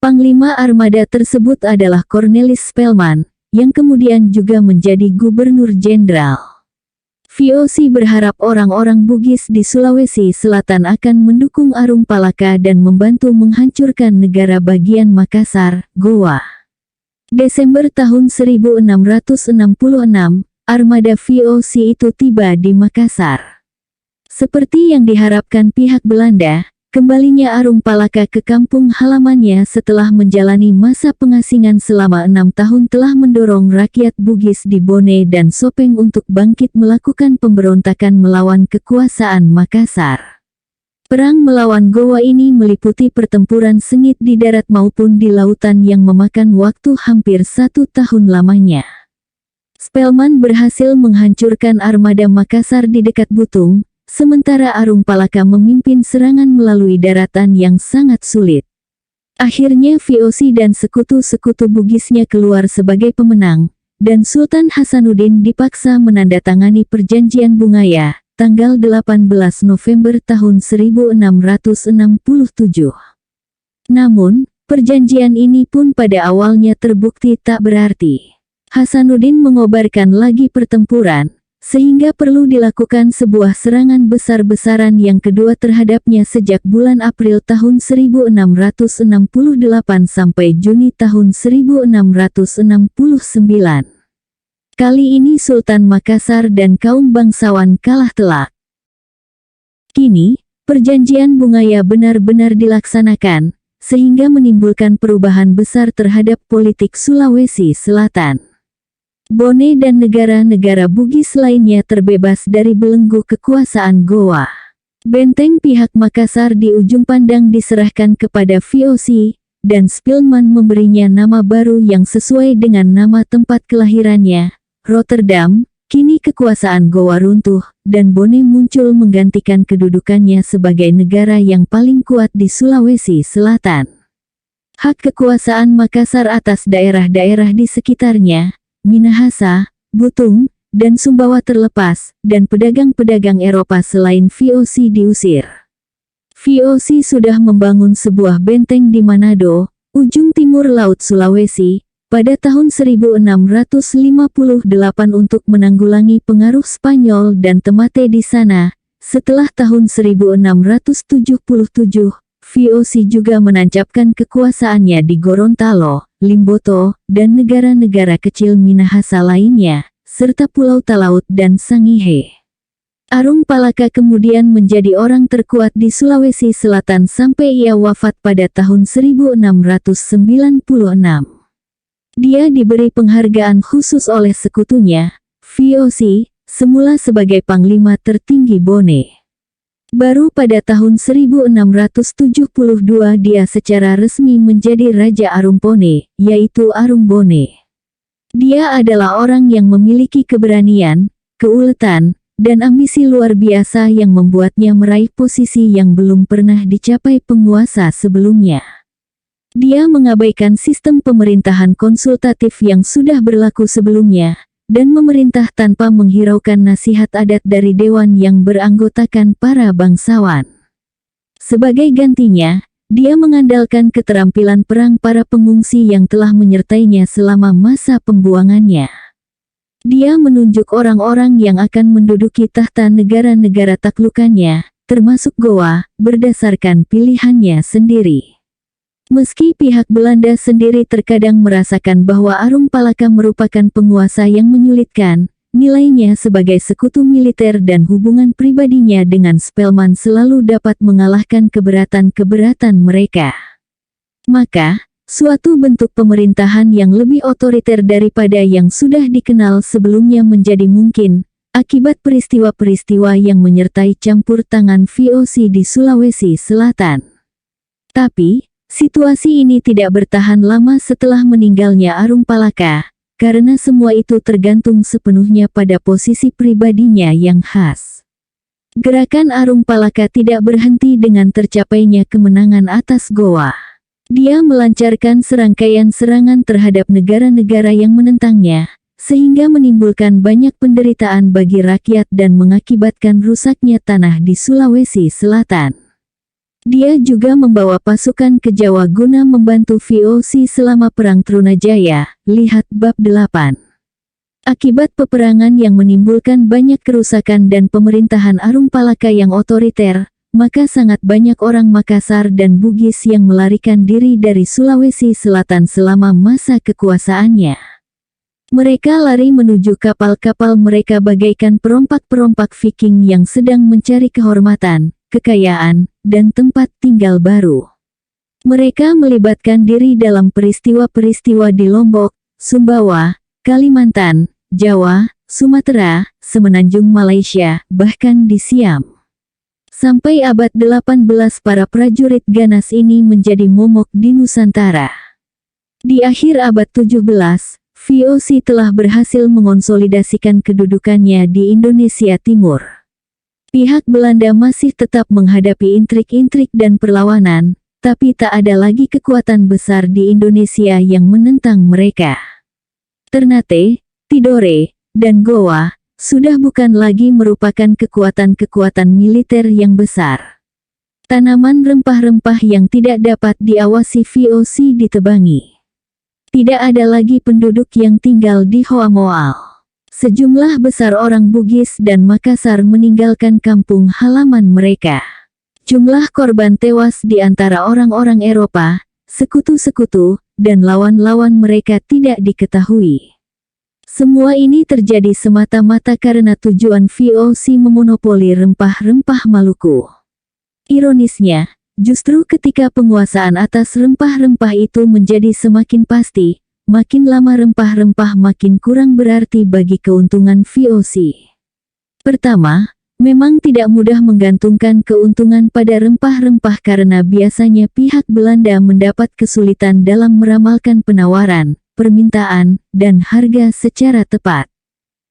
S1: Panglima armada tersebut adalah Cornelis Spelman, yang kemudian juga menjadi Gubernur Jenderal. VOC berharap orang-orang Bugis di Sulawesi Selatan akan mendukung Arung Palaka dan membantu menghancurkan negara bagian Makassar, Goa. Desember tahun 1666, armada VOC itu tiba di Makassar. Seperti yang diharapkan pihak Belanda, kembalinya Arung Palaka ke kampung halamannya setelah menjalani masa pengasingan selama 6 tahun telah mendorong rakyat Bugis di Bone dan Sopeng untuk bangkit melakukan pemberontakan melawan kekuasaan Makassar. Perang melawan Goa ini meliputi pertempuran sengit di darat maupun di lautan yang memakan waktu hampir 1 tahun lamanya. Spelman berhasil menghancurkan armada Makassar di dekat Butung, sementara Arung Palaka memimpin serangan melalui daratan yang sangat sulit. Akhirnya VOC dan sekutu-sekutu Bugisnya keluar sebagai pemenang, dan Sultan Hasanuddin dipaksa menandatangani perjanjian Bungaya, tanggal 18 November tahun 1667. Namun, perjanjian ini pun pada awalnya terbukti tak berarti. Hasanuddin mengobarkan lagi pertempuran, sehingga perlu dilakukan sebuah serangan besar-besaran yang kedua terhadapnya sejak bulan April tahun 1668 sampai Juni tahun 1669. Kali ini Sultan Makassar dan kaum bangsawan kalah telak. Kini, perjanjian Bungaya benar-benar dilaksanakan, sehingga menimbulkan perubahan besar terhadap politik Sulawesi Selatan. Bone dan negara-negara Bugis lainnya terbebas dari belenggu kekuasaan Gowa. Benteng pihak Makassar di ujung pandang diserahkan kepada VOC, dan Spilman memberinya nama baru yang sesuai dengan nama tempat kelahirannya, Rotterdam. Kini kekuasaan Gowa runtuh, dan Bone muncul menggantikan kedudukannya sebagai negara yang paling kuat di Sulawesi Selatan. Hak kekuasaan Makassar atas daerah-daerah di sekitarnya, Minahasa, Butung, dan Sumbawa terlepas, dan pedagang-pedagang Eropa selain VOC diusir. VOC sudah membangun sebuah benteng di Manado, ujung timur Laut Sulawesi, pada tahun 1658 untuk menanggulangi pengaruh Spanyol dan Ternate di sana. Setelah tahun 1677, VOC juga menancapkan kekuasaannya di Gorontalo, Limboto, dan negara-negara kecil Minahasa lainnya, serta Pulau Talaut dan Sangihe. Arung Palaka kemudian menjadi orang terkuat di Sulawesi Selatan sampai ia wafat pada tahun 1696. Dia diberi penghargaan khusus oleh sekutunya, VOC, semula sebagai panglima tertinggi Bone. Baru pada tahun 1672 dia secara resmi menjadi Raja Arumpone, yaitu Arum Bone. Dia adalah orang yang memiliki keberanian, keuletan, dan ambisi luar biasa yang membuatnya meraih posisi yang belum pernah dicapai penguasa sebelumnya. Dia mengabaikan sistem pemerintahan konsultatif yang sudah berlaku sebelumnya, dan memerintah tanpa menghiraukan nasihat adat dari dewan yang beranggotakan para bangsawan. Sebagai gantinya, dia mengandalkan keterampilan perang para pengungsi yang telah menyertainya selama masa pembuangannya. Dia menunjuk orang-orang yang akan menduduki tahta negara-negara taklukannya, termasuk Gowa, berdasarkan pilihannya sendiri. Meski pihak Belanda sendiri terkadang merasakan bahwa Arung Palaka merupakan penguasa yang menyulitkan, nilainya sebagai sekutu militer dan hubungan pribadinya dengan Spelman selalu dapat mengalahkan keberatan-keberatan mereka. Maka, suatu bentuk pemerintahan yang lebih otoriter daripada yang sudah dikenal sebelumnya menjadi mungkin, akibat peristiwa-peristiwa yang menyertai campur tangan VOC di Sulawesi Selatan. Tapi, situasi ini tidak bertahan lama setelah meninggalnya Arung Palaka, karena semua itu tergantung sepenuhnya pada posisi pribadinya yang khas. Gerakan Arung Palaka tidak berhenti dengan tercapainya kemenangan atas Gowa. Dia melancarkan serangkaian serangan terhadap negara-negara yang menentangnya, sehingga menimbulkan banyak penderitaan bagi rakyat dan mengakibatkan rusaknya tanah di Sulawesi Selatan. Dia juga membawa pasukan ke Jawa guna membantu VOC selama Perang Trunajaya, lihat bab 8. Akibat peperangan yang menimbulkan banyak kerusakan dan pemerintahan Arung Palaka yang otoriter, maka sangat banyak orang Makassar dan Bugis yang melarikan diri dari Sulawesi Selatan selama masa kekuasaannya. Mereka lari menuju kapal-kapal mereka bagaikan perompak-perompak Viking yang sedang mencari kehormatan, kekayaan, dan tempat tinggal baru. Mereka melibatkan diri dalam peristiwa-peristiwa di Lombok, Sumbawa, Kalimantan, Jawa, Sumatera, Semenanjung Malaysia, bahkan di Siam. Sampai abad 18 para prajurit ganas ini menjadi momok di Nusantara. Di akhir abad 17, VOC telah berhasil mengonsolidasikan kedudukannya di Indonesia Timur. Pihak Belanda masih tetap menghadapi intrik-intrik dan perlawanan, tapi tak ada lagi kekuatan besar di Indonesia yang menentang mereka. Ternate, Tidore, dan Gowa sudah bukan lagi merupakan kekuatan-kekuatan militer yang besar. Tanaman rempah-rempah yang tidak dapat diawasi VOC ditebangi. Tidak ada lagi penduduk yang tinggal di Hoa Moal. Sejumlah besar orang Bugis dan Makassar meninggalkan kampung halaman mereka. Jumlah korban tewas di antara orang-orang Eropa, sekutu-sekutu, dan lawan-lawan mereka tidak diketahui. Semua ini terjadi semata-mata karena tujuan VOC memonopoli rempah-rempah Maluku. Ironisnya, justru ketika penguasaan atas rempah-rempah itu menjadi semakin pasti, makin lama rempah-rempah makin kurang berarti bagi keuntungan VOC. Pertama, memang tidak mudah menggantungkan keuntungan pada rempah-rempah karena biasanya pihak Belanda mendapat kesulitan dalam meramalkan penawaran, permintaan, dan harga secara tepat.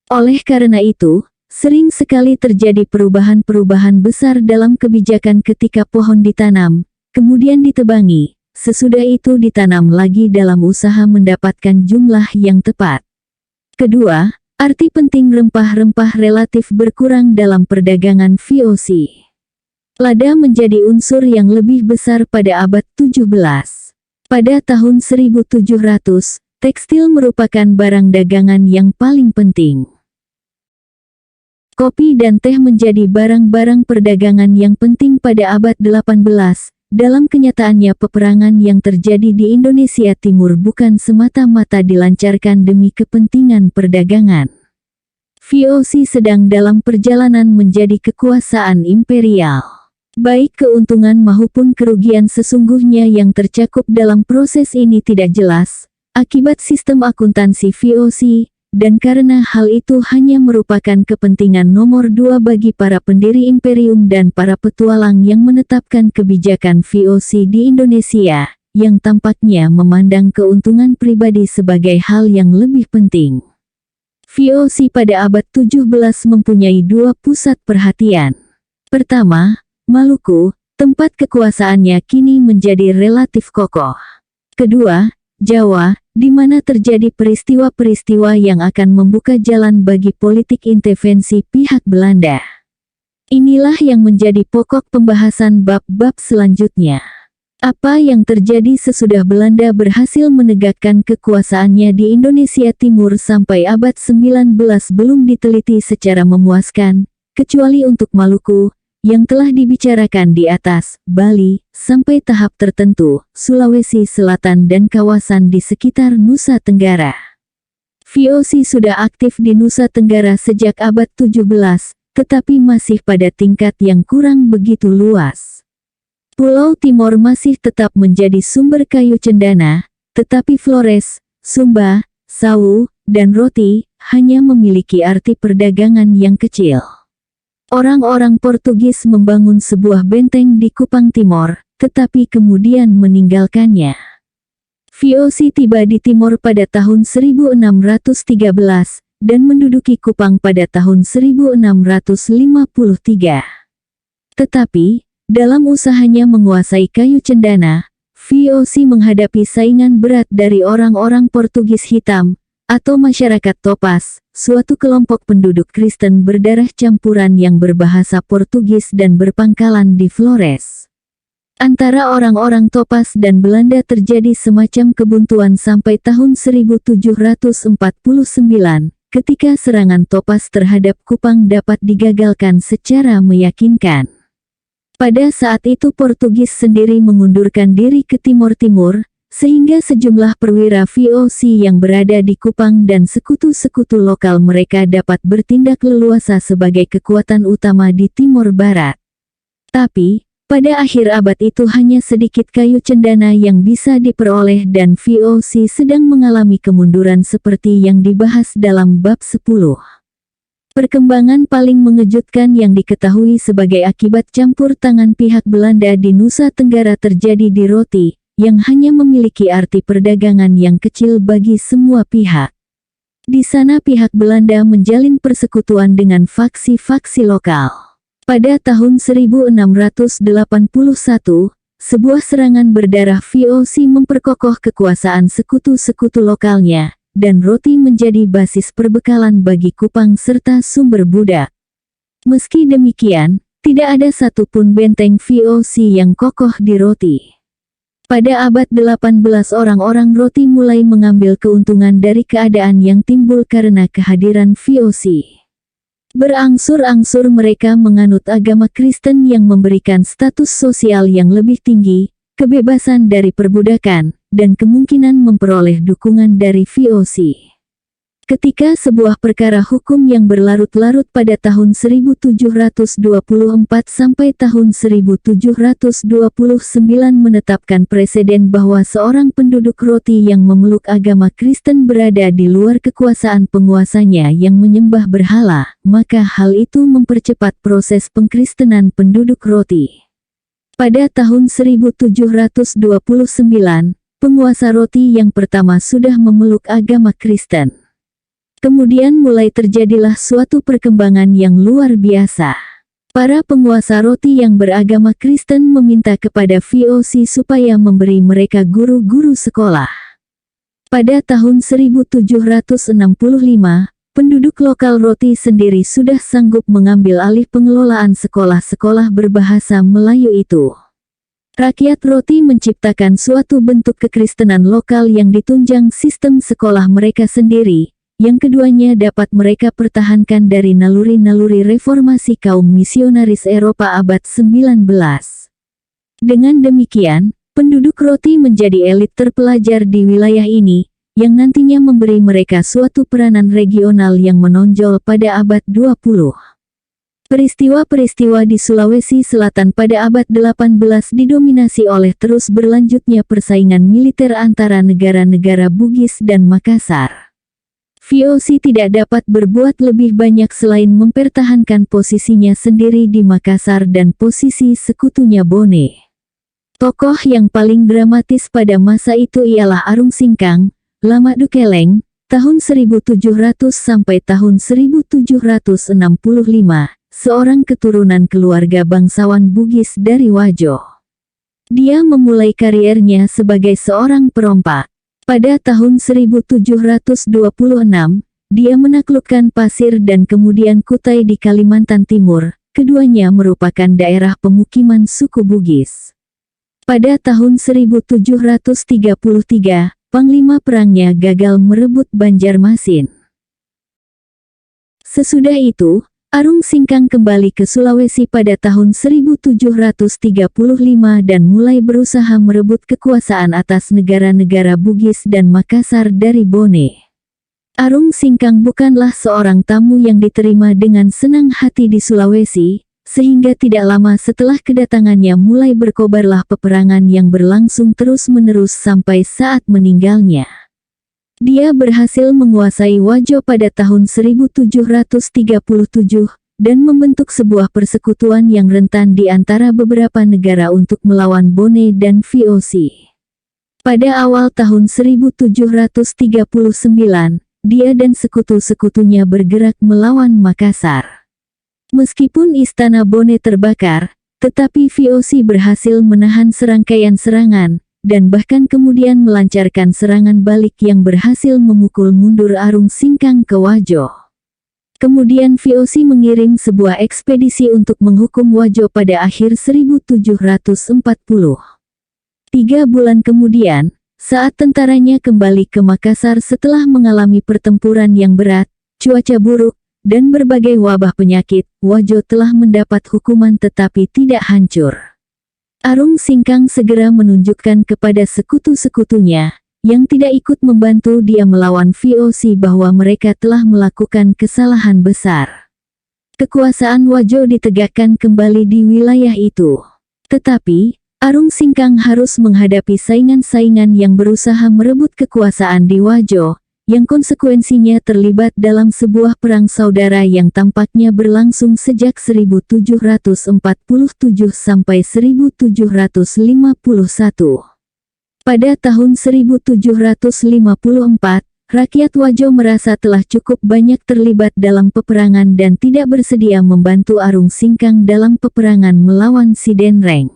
S1: Oleh karena itu, sering sekali terjadi perubahan-perubahan besar dalam kebijakan ketika pohon ditanam, kemudian ditebangi, sesudah itu ditanam lagi dalam usaha mendapatkan jumlah yang tepat. Kedua, arti penting rempah-rempah relatif berkurang dalam perdagangan VOC. Lada menjadi unsur yang lebih besar pada abad 17. Pada tahun 1700, tekstil merupakan barang dagangan yang paling penting. Kopi dan teh menjadi barang-barang perdagangan yang penting pada abad 18. Dalam kenyataannya peperangan yang terjadi di Indonesia Timur bukan semata-mata dilancarkan demi kepentingan perdagangan. VOC sedang dalam perjalanan menjadi kekuasaan imperial. Baik keuntungan maupun kerugian sesungguhnya yang tercakup dalam proses ini tidak jelas, akibat sistem akuntansi VOC, dan karena hal itu hanya merupakan kepentingan nomor 2 bagi para pendiri imperium dan para petualang yang menetapkan kebijakan VOC di Indonesia, yang tampaknya memandang keuntungan pribadi sebagai hal yang lebih penting. VOC pada abad 17 mempunyai 2 pusat perhatian. Pertama, Maluku, tempat kekuasaannya kini menjadi relatif kokoh. Kedua, Jawa, di mana terjadi peristiwa-peristiwa yang akan membuka jalan bagi politik intervensi pihak Belanda. Inilah yang menjadi pokok pembahasan bab-bab selanjutnya. Apa yang terjadi sesudah Belanda berhasil menegakkan kekuasaannya di Indonesia Timur sampai abad 19 belum diteliti secara memuaskan, kecuali untuk Maluku, yang telah dibicarakan di atas, Bali, sampai tahap tertentu, Sulawesi Selatan dan kawasan di sekitar Nusa Tenggara. VOC sudah aktif di Nusa Tenggara sejak abad 17, tetapi masih pada tingkat yang kurang begitu luas. Pulau Timor masih tetap menjadi sumber kayu cendana, tetapi Flores, Sumba, Sawu, dan Roti, hanya memiliki arti perdagangan yang kecil. Orang-orang Portugis membangun sebuah benteng di Kupang Timor, tetapi kemudian meninggalkannya. VOC tiba di Timor pada tahun 1613, dan menduduki Kupang pada tahun 1653. Tetapi, dalam usahanya menguasai kayu cendana, VOC menghadapi saingan berat dari orang-orang Portugis hitam, atau masyarakat Topas, suatu kelompok penduduk Kristen berdarah campuran yang berbahasa Portugis dan berpangkalan di Flores. Antara orang-orang Topas dan Belanda terjadi semacam kebuntuan sampai tahun 1749, ketika serangan Topas terhadap Kupang dapat digagalkan secara meyakinkan. Pada saat itu Portugis sendiri mengundurkan diri ke Timur-Timur, sehingga sejumlah perwira VOC yang berada di Kupang dan sekutu-sekutu lokal mereka dapat bertindak leluasa sebagai kekuatan utama di Timor Barat. Tapi, pada akhir abad itu hanya sedikit kayu cendana yang bisa diperoleh dan VOC sedang mengalami kemunduran seperti yang dibahas dalam bab 10. Perkembangan paling mengejutkan yang diketahui sebagai akibat campur tangan pihak Belanda di Nusa Tenggara terjadi di Roti, yang hanya memiliki arti perdagangan yang kecil bagi semua pihak. Di sana pihak Belanda menjalin persekutuan dengan faksi-faksi lokal. Pada tahun 1681, sebuah serangan berdarah VOC memperkokoh kekuasaan sekutu-sekutu lokalnya, dan Roti menjadi basis perbekalan bagi Kupang serta sumber budak. Meski demikian, tidak ada satupun benteng VOC yang kokoh di Roti. Pada abad 18 orang-orang roti mulai mengambil keuntungan dari keadaan yang timbul karena kehadiran VOC. Berangsur-angsur mereka menganut agama Kristen yang memberikan status sosial yang lebih tinggi, kebebasan dari perbudakan, dan kemungkinan memperoleh dukungan dari VOC. Ketika sebuah perkara hukum yang berlarut-larut pada tahun 1724 sampai tahun 1729 menetapkan preseden bahwa seorang penduduk roti yang memeluk agama Kristen berada di luar kekuasaan penguasanya yang menyembah berhala, maka hal itu mempercepat proses pengkristenan penduduk roti. Pada tahun 1729, penguasa roti yang pertama sudah memeluk agama Kristen. Kemudian mulai terjadilah suatu perkembangan yang luar biasa. Para penguasa roti yang beragama Kristen meminta kepada VOC supaya memberi mereka guru-guru sekolah. Pada tahun 1765, penduduk lokal roti sendiri sudah sanggup mengambil alih pengelolaan sekolah-sekolah berbahasa Melayu itu. Rakyat roti menciptakan suatu bentuk kekristenan lokal yang ditunjang sistem sekolah mereka sendiri. Yang keduanya dapat mereka pertahankan dari naluri-naluri reformasi kaum misionaris Eropa abad 19. Dengan demikian, penduduk roti menjadi elit terpelajar di wilayah ini, yang nantinya memberi mereka suatu peranan regional yang menonjol pada abad 20. Peristiwa-peristiwa di Sulawesi Selatan pada abad 18 didominasi oleh terus berlanjutnya persaingan militer antara negara-negara Bugis dan Makassar. VOC tidak dapat berbuat lebih banyak selain mempertahankan posisinya sendiri di Makassar dan posisi sekutunya Bone. Tokoh yang paling dramatis pada masa itu ialah Arung Singkang, Lama Dukeleng, tahun 1700 sampai tahun 1765, seorang keturunan keluarga bangsawan Bugis dari Wajo. Dia memulai kariernya sebagai seorang perompak. Pada tahun 1726, dia menaklukkan Pasir dan kemudian Kutai di Kalimantan Timur, keduanya merupakan daerah pemukiman suku Bugis. Pada tahun 1733, panglima perangnya gagal merebut Banjarmasin. Sesudah itu, Arung Singkang kembali ke Sulawesi pada tahun 1735 dan mulai berusaha merebut kekuasaan atas negara-negara Bugis dan Makassar dari Bone. Arung Singkang bukanlah seorang tamu yang diterima dengan senang hati di Sulawesi, sehingga tidak lama setelah kedatangannya mulai berkobarlah peperangan yang berlangsung terus-menerus sampai saat meninggalnya. Dia berhasil menguasai Wajo pada tahun 1737 dan membentuk sebuah persekutuan yang rentan di antara beberapa negara untuk melawan Bone dan VOC. Pada awal tahun 1739, dia dan sekutu-sekutunya bergerak melawan Makassar. Meskipun istana Bone terbakar, tetapi VOC berhasil menahan serangkaian serangan, dan bahkan kemudian melancarkan serangan balik yang berhasil memukul mundur Arung Singkang ke Wajo. Kemudian VOC mengirim sebuah ekspedisi untuk menghukum Wajo pada akhir 1740. 3 bulan kemudian, saat tentaranya kembali ke Makassar setelah mengalami pertempuran yang berat, cuaca buruk, dan berbagai wabah penyakit, Wajo telah mendapat hukuman tetapi tidak hancur. Arung Singkang segera menunjukkan kepada sekutu-sekutunya, yang tidak ikut membantu dia melawan VOC bahwa mereka telah melakukan kesalahan besar. Kekuasaan Wajo ditegakkan kembali di wilayah itu. Tetapi, Arung Singkang harus menghadapi saingan-saingan yang berusaha merebut kekuasaan di Wajo, yang konsekuensinya terlibat dalam sebuah perang saudara yang tampaknya berlangsung sejak 1747 sampai 1751. Pada tahun 1754, rakyat Wajo merasa telah cukup banyak terlibat dalam peperangan dan tidak bersedia membantu Arung Singkang dalam peperangan melawan Sidenreng.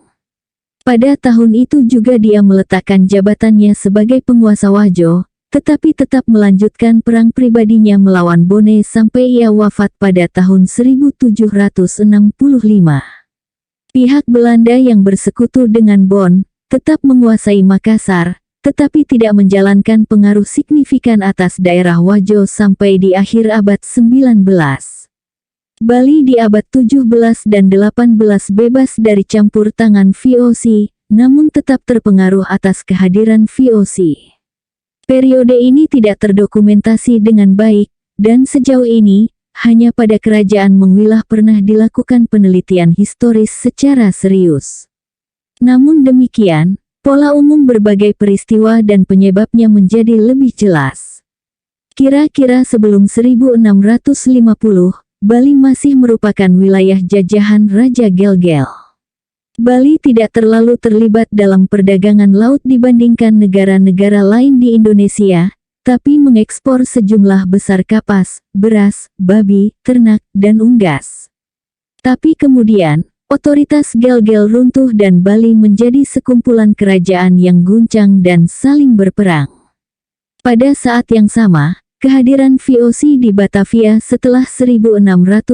S1: Pada tahun itu juga dia meletakkan jabatannya sebagai penguasa Wajo, tetapi tetap melanjutkan perang pribadinya melawan Bone sampai ia wafat pada tahun 1765. Pihak Belanda yang bersekutu dengan Bon, tetap menguasai Makassar, tetapi tidak menjalankan pengaruh signifikan atas daerah Wajo sampai di akhir abad 19. Bali di abad 17 dan 18 bebas dari campur tangan VOC, namun tetap terpengaruh atas kehadiran VOC. Periode ini tidak terdokumentasi dengan baik, dan sejauh ini, hanya pada Kerajaan Mengwilah pernah dilakukan penelitian historis secara serius. Namun demikian, pola umum berbagai peristiwa dan penyebabnya menjadi lebih jelas. Kira-kira sebelum 1650, Bali masih merupakan wilayah jajahan Raja Gelgel. Bali tidak terlalu terlibat dalam perdagangan laut dibandingkan negara-negara lain di Indonesia, tapi mengekspor sejumlah besar kapas, beras, babi, ternak, dan unggas. Tapi kemudian, otoritas Gelgel runtuh dan Bali menjadi sekumpulan kerajaan yang guncang dan saling berperang. Pada saat yang sama, kehadiran VOC di Batavia setelah 1619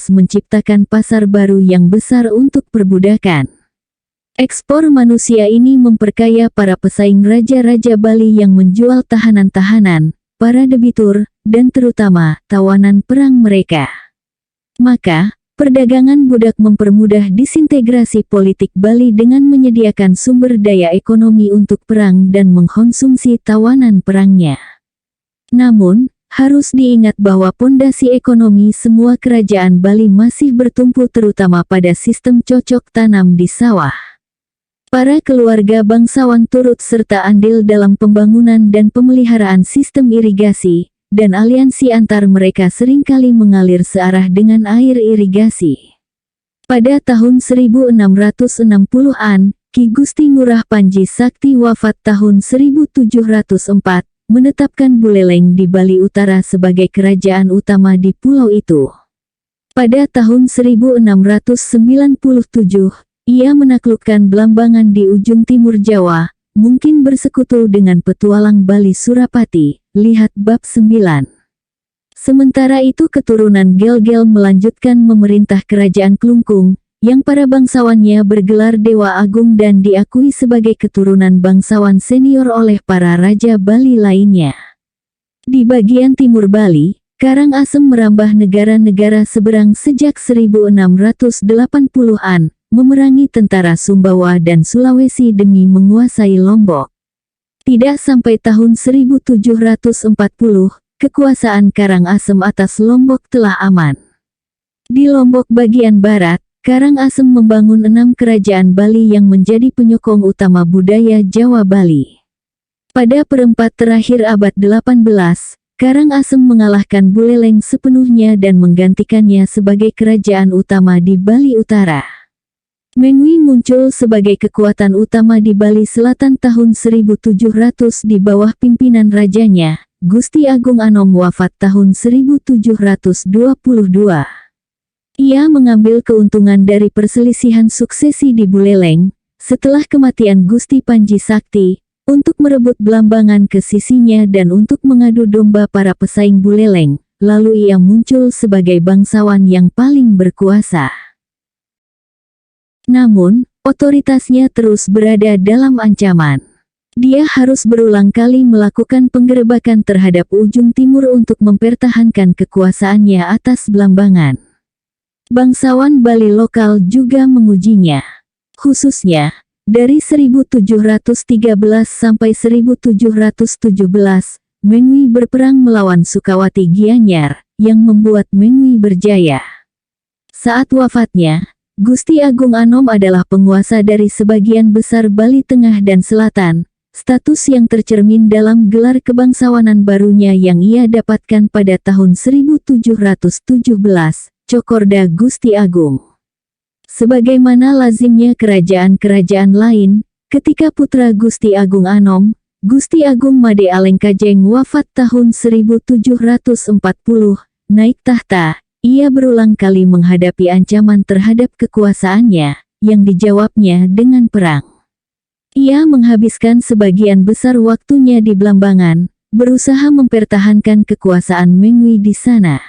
S1: menciptakan pasar baru yang besar untuk perbudakan. Ekspor manusia ini memperkaya para pesaing raja-raja Bali yang menjual tahanan-tahanan, para debitur, dan terutama tawanan perang mereka. Maka, perdagangan budak mempermudah disintegrasi politik Bali dengan menyediakan sumber daya ekonomi untuk perang dan mengkonsumsi tawanan perangnya. Namun, harus diingat bahwa pondasi ekonomi semua kerajaan Bali masih bertumpu terutama pada sistem cocok tanam di sawah. Para keluarga bangsawan turut serta andil dalam pembangunan dan pemeliharaan sistem irigasi, dan aliansi antar mereka seringkali mengalir searah dengan air irigasi. Pada tahun 1660-an, Ki Gusti Ngurah Panji Sakti wafat tahun 1704, menetapkan Buleleng di Bali Utara sebagai kerajaan utama di pulau itu. Pada tahun 1697, ia menaklukkan Blambangan di ujung timur Jawa, mungkin bersekutu dengan petualang Bali Surapati, lihat bab 9. Sementara itu keturunan Gelgel melanjutkan memerintah kerajaan Klungkung, yang para bangsawannya bergelar Dewa Agung dan diakui sebagai keturunan bangsawan senior oleh para raja Bali lainnya. Di bagian timur Bali, Karangasem merambah negara-negara seberang sejak 1680-an, memerangi tentara Sumbawa dan Sulawesi demi menguasai Lombok. Tidak sampai tahun 1740, kekuasaan Karangasem atas Lombok telah aman. Di Lombok bagian barat, Karangasem membangun 6 kerajaan Bali yang menjadi penyokong utama budaya Jawa Bali. Pada perempat terakhir abad 18, Karangasem mengalahkan Buleleng sepenuhnya dan menggantikannya sebagai kerajaan utama di Bali Utara. Mengwi muncul sebagai kekuatan utama di Bali Selatan tahun 1700 di bawah pimpinan rajanya, Gusti Agung Anom wafat tahun 1722. Ia mengambil keuntungan dari perselisihan suksesi di Buleleng, setelah kematian Gusti Panji Sakti, untuk merebut Blambangan ke sisinya dan untuk mengadu domba para pesaing Buleleng, lalu ia muncul sebagai bangsawan yang paling berkuasa. Namun, otoritasnya terus berada dalam ancaman. Dia harus berulang kali melakukan penggerebekan terhadap ujung timur untuk mempertahankan kekuasaannya atas Blambangan. Bangsawan Bali lokal juga mengujinya. Khususnya, dari 1713 sampai 1717, Mengwi berperang melawan Sukawati Gianyar, yang membuat Mengwi berjaya. Saat wafatnya, Gusti Agung Anom adalah penguasa dari sebagian besar Bali Tengah dan Selatan, status yang tercermin dalam gelar kebangsawanan barunya yang ia dapatkan pada tahun 1717. Cokorda Gusti Agung. Sebagaimana lazimnya kerajaan-kerajaan lain, ketika putra Gusti Agung Anom, Gusti Agung Made Alengkajeng wafat tahun 1740, naik tahta, ia berulang kali menghadapi ancaman terhadap kekuasaannya, yang dijawabnya dengan perang. Ia menghabiskan sebagian besar waktunya di Blambangan, berusaha mempertahankan kekuasaan Mengwi di sana.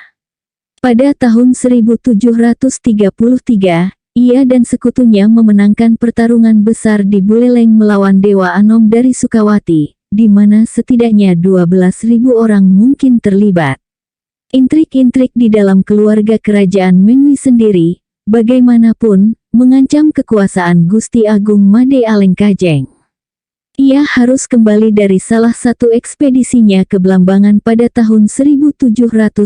S1: Pada tahun 1733, ia dan sekutunya memenangkan pertarungan besar di Buleleng melawan Dewa Anom dari Sukawati, di mana setidaknya 12.000 orang mungkin terlibat. Intrik-intrik di dalam keluarga kerajaan Mengwi sendiri, bagaimanapun, mengancam kekuasaan Gusti Agung Made Alengkajeng. Ia harus kembali dari salah satu ekspedisinya ke Blambangan pada tahun 1739,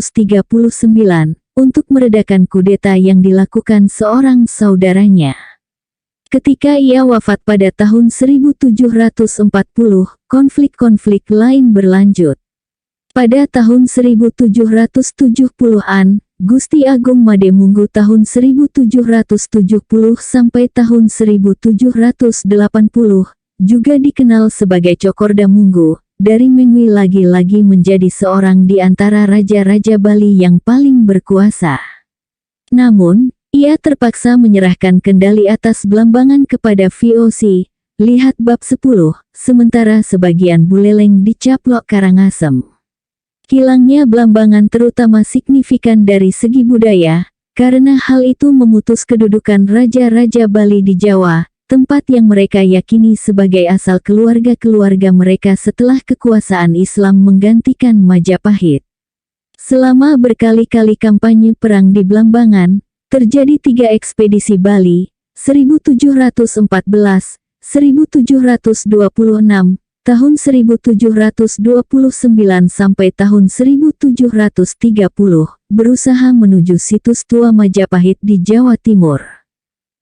S1: untuk meredakan kudeta yang dilakukan seorang saudaranya. Ketika ia wafat pada tahun 1740, konflik-konflik lain berlanjut. Pada tahun 1770-an, Gusti Agung Made Munggu tahun 1770 sampai tahun 1780, juga dikenal sebagai Cokorda Munggu, dari Mengwi lagi-lagi menjadi seorang di antara raja-raja Bali yang paling berkuasa. Namun, ia terpaksa menyerahkan kendali atas Blambangan kepada VOC, lihat bab 10, sementara sebagian Buleleng dicaplok Karangasem. Hilangnya Blambangan terutama signifikan dari segi budaya, karena hal itu memutus kedudukan raja-raja Bali di Jawa, tempat yang mereka yakini sebagai asal keluarga-keluarga mereka setelah kekuasaan Islam menggantikan Majapahit. Selama berkali-kali kampanye perang di Blambangan, terjadi 3 ekspedisi Bali, 1714, 1726, tahun 1729 sampai tahun 1730, berusaha menuju situs tua Majapahit di Jawa Timur.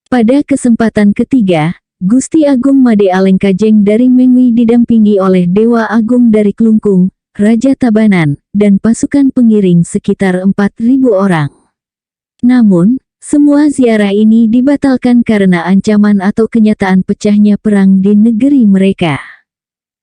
S1: Pada kesempatan ketiga, Gusti Agung Made Alengkajeng dari Mengwi didampingi oleh Dewa Agung dari Klungkung, Raja Tabanan, dan pasukan pengiring sekitar 4.000 orang. Namun, semua ziarah ini dibatalkan karena ancaman atau kenyataan pecahnya perang di negeri mereka.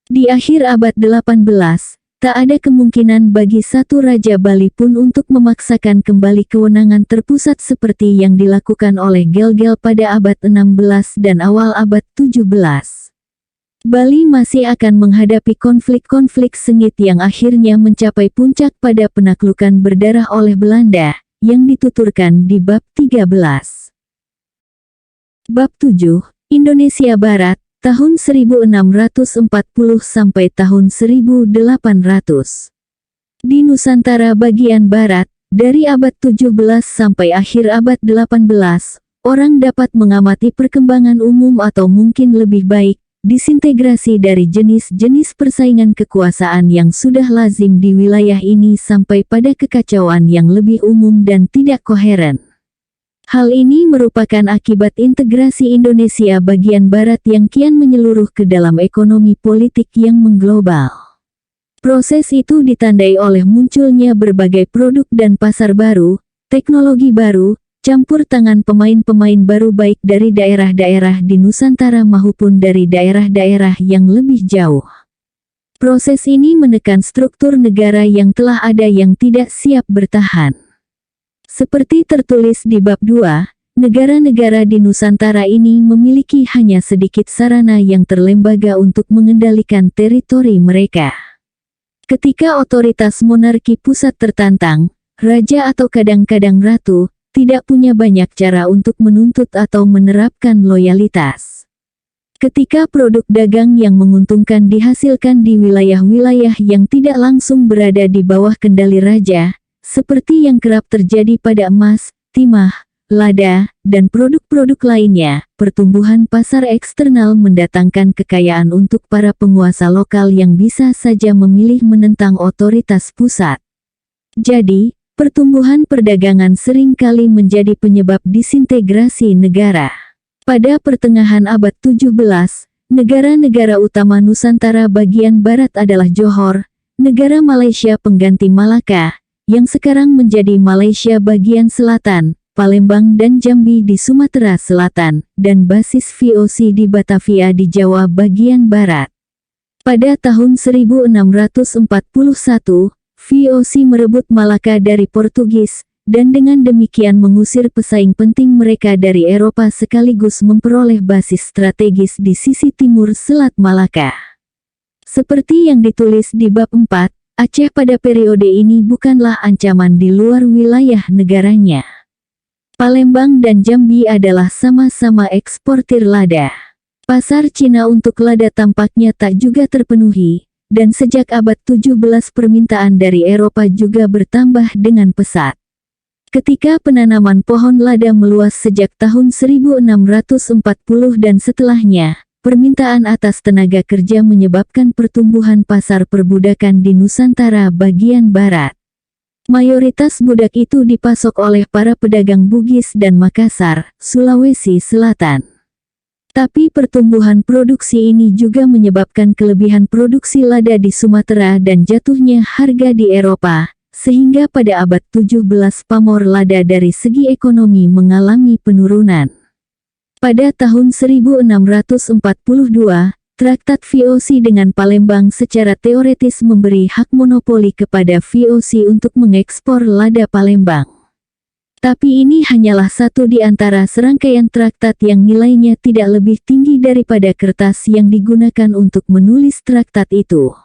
S1: Di akhir abad 18, tak ada kemungkinan bagi satu Raja Bali pun untuk memaksakan kembali kewenangan terpusat seperti yang dilakukan oleh Gelgel pada abad 16 dan awal abad 17. Bali masih akan menghadapi konflik-konflik sengit yang akhirnya mencapai puncak pada penaklukan berdarah oleh Belanda, yang dituturkan di bab 13. Bab 7, Indonesia Barat, tahun 1640 sampai tahun 1800. Di Nusantara bagian Barat, dari abad 17 sampai akhir abad 18, orang dapat mengamati perkembangan umum atau mungkin lebih baik, disintegrasi dari jenis-jenis persaingan kekuasaan yang sudah lazim di wilayah ini sampai pada kekacauan yang lebih umum dan tidak koheren. Hal ini merupakan akibat integrasi Indonesia bagian Barat yang kian menyeluruh ke dalam ekonomi politik yang mengglobal. Proses itu ditandai oleh munculnya berbagai produk dan pasar baru, teknologi baru, campur tangan pemain-pemain baru baik dari daerah-daerah di Nusantara maupun dari daerah-daerah yang lebih jauh. Proses ini menekan struktur negara yang telah ada yang tidak siap bertahan. Seperti tertulis di bab 2, negara-negara di Nusantara ini memiliki hanya sedikit sarana yang terlembaga untuk mengendalikan teritori mereka. Ketika otoritas monarki pusat tertantang, raja atau kadang-kadang ratu, tidak punya banyak cara untuk menuntut atau menerapkan loyalitas. Ketika produk dagang yang menguntungkan dihasilkan di wilayah-wilayah yang tidak langsung berada di bawah kendali raja, seperti yang kerap terjadi pada emas, timah, lada, dan produk-produk lainnya, pertumbuhan pasar eksternal mendatangkan kekayaan untuk para penguasa lokal yang bisa saja memilih menentang otoritas pusat. Jadi, pertumbuhan perdagangan seringkali menjadi penyebab disintegrasi negara. Pada pertengahan abad 17, negara-negara utama Nusantara bagian Barat adalah Johor, negara Malaysia pengganti Malaka, yang sekarang menjadi Malaysia bagian selatan, Palembang dan Jambi di Sumatera Selatan, dan basis VOC di Batavia di Jawa bagian Barat. Pada tahun 1641, VOC merebut Malaka dari Portugis, dan dengan demikian mengusir pesaing penting mereka dari Eropa sekaligus memperoleh basis strategis di sisi timur Selat Malaka. Seperti yang ditulis di bab 4, Aceh pada periode ini bukanlah ancaman di luar wilayah negaranya. Palembang dan Jambi adalah sama-sama eksportir lada. Pasar Cina untuk lada tampaknya tak juga terpenuhi, dan sejak abad 17 permintaan dari Eropa juga bertambah dengan pesat. Ketika penanaman pohon lada meluas sejak tahun 1640 dan setelahnya, permintaan atas tenaga kerja menyebabkan pertumbuhan pasar perbudakan di Nusantara bagian barat. Mayoritas budak itu dipasok oleh para pedagang Bugis dan Makassar, Sulawesi Selatan. Tapi pertumbuhan produksi ini juga menyebabkan kelebihan produksi lada di Sumatera dan jatuhnya harga di Eropa, sehingga pada abad 17 pamor lada dari segi ekonomi mengalami penurunan. Pada tahun 1642, Traktat VOC dengan Palembang secara teoretis memberi hak monopoli kepada VOC untuk mengekspor lada Palembang. Tapi ini hanyalah satu di antara serangkaian traktat yang nilainya tidak lebih tinggi daripada kertas yang digunakan untuk menulis traktat itu.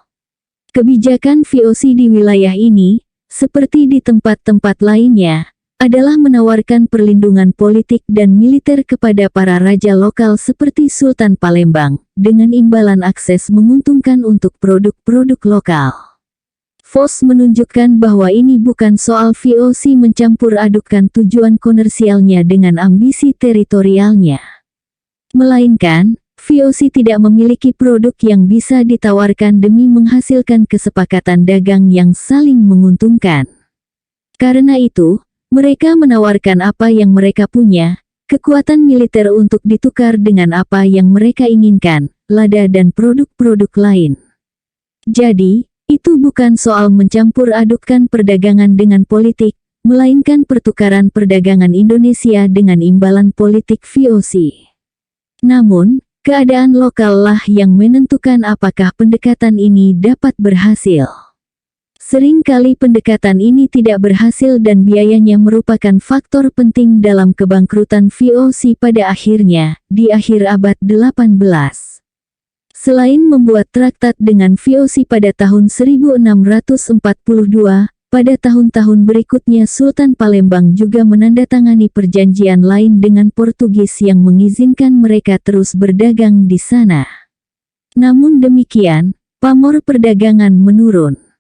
S1: Kebijakan VOC di wilayah ini, seperti di tempat-tempat lainnya, adalah menawarkan perlindungan politik dan militer kepada para raja lokal seperti Sultan Palembang, dengan imbalan akses menguntungkan untuk produk-produk lokal. Vos menunjukkan bahwa ini bukan soal VOC mencampur adukan tujuan komersialnya dengan ambisi teritorialnya. Melainkan, VOC tidak memiliki produk yang bisa ditawarkan demi menghasilkan kesepakatan dagang yang saling menguntungkan. Karena itu, mereka menawarkan apa yang mereka punya, kekuatan militer untuk ditukar dengan apa yang mereka inginkan, lada dan produk-produk lain. Jadi, itu bukan soal mencampur adukkan perdagangan dengan politik, melainkan pertukaran perdagangan Indonesia dengan imbalan politik VOC. Namun, keadaan lokal lah yang menentukan apakah pendekatan ini dapat berhasil. Seringkali pendekatan ini tidak berhasil dan biayanya merupakan faktor penting dalam kebangkrutan VOC pada akhirnya, di akhir abad 18. Selain membuat traktat dengan VOC pada tahun 1642, pada tahun-tahun berikutnya Sultan Palembang juga menandatangani perjanjian lain dengan Portugis yang mengizinkan mereka terus berdagang di sana. Namun demikian, pamor perdagangan menurun.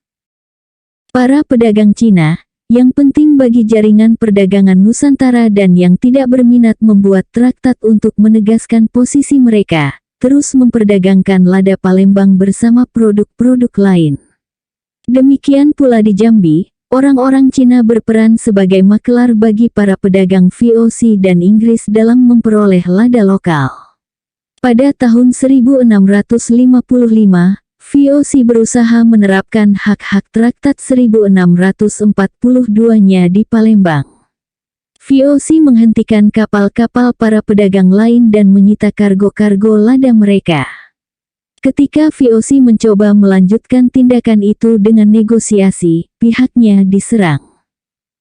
S1: Para pedagang Cina, yang penting bagi jaringan perdagangan Nusantara dan yang tidak berminat membuat traktat untuk menegaskan posisi mereka, terus memperdagangkan lada Palembang bersama produk-produk lain. Demikian pula di Jambi, orang-orang Cina berperan sebagai makelar bagi para pedagang VOC dan Inggris dalam memperoleh lada lokal. Pada tahun 1655, VOC berusaha menerapkan hak-hak Traktat 1642-nya di Palembang. VOC menghentikan kapal-kapal para pedagang lain dan menyita kargo-kargo lada mereka. Ketika VOC mencoba melanjutkan tindakan itu dengan negosiasi, pihaknya diserang.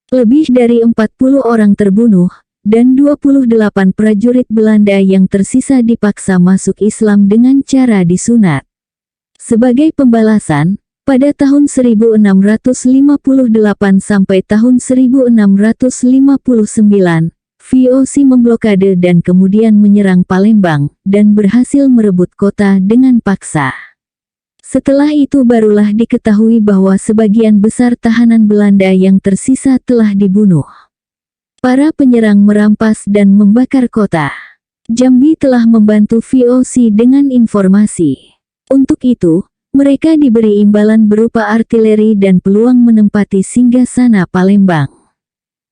S1: Lebih dari 40 orang terbunuh, dan 28 prajurit Belanda yang tersisa dipaksa masuk Islam dengan cara disunat. Sebagai pembalasan, pada tahun 1658 sampai tahun 1659, VOC memblokade dan kemudian menyerang Palembang, dan berhasil merebut kota dengan paksa. Setelah itu barulah diketahui bahwa sebagian besar tahanan Belanda yang tersisa telah dibunuh. Para penyerang merampas dan membakar kota. Jambi telah membantu VOC dengan informasi. Untuk itu, mereka diberi imbalan berupa artileri dan peluang menempati singgasana Palembang.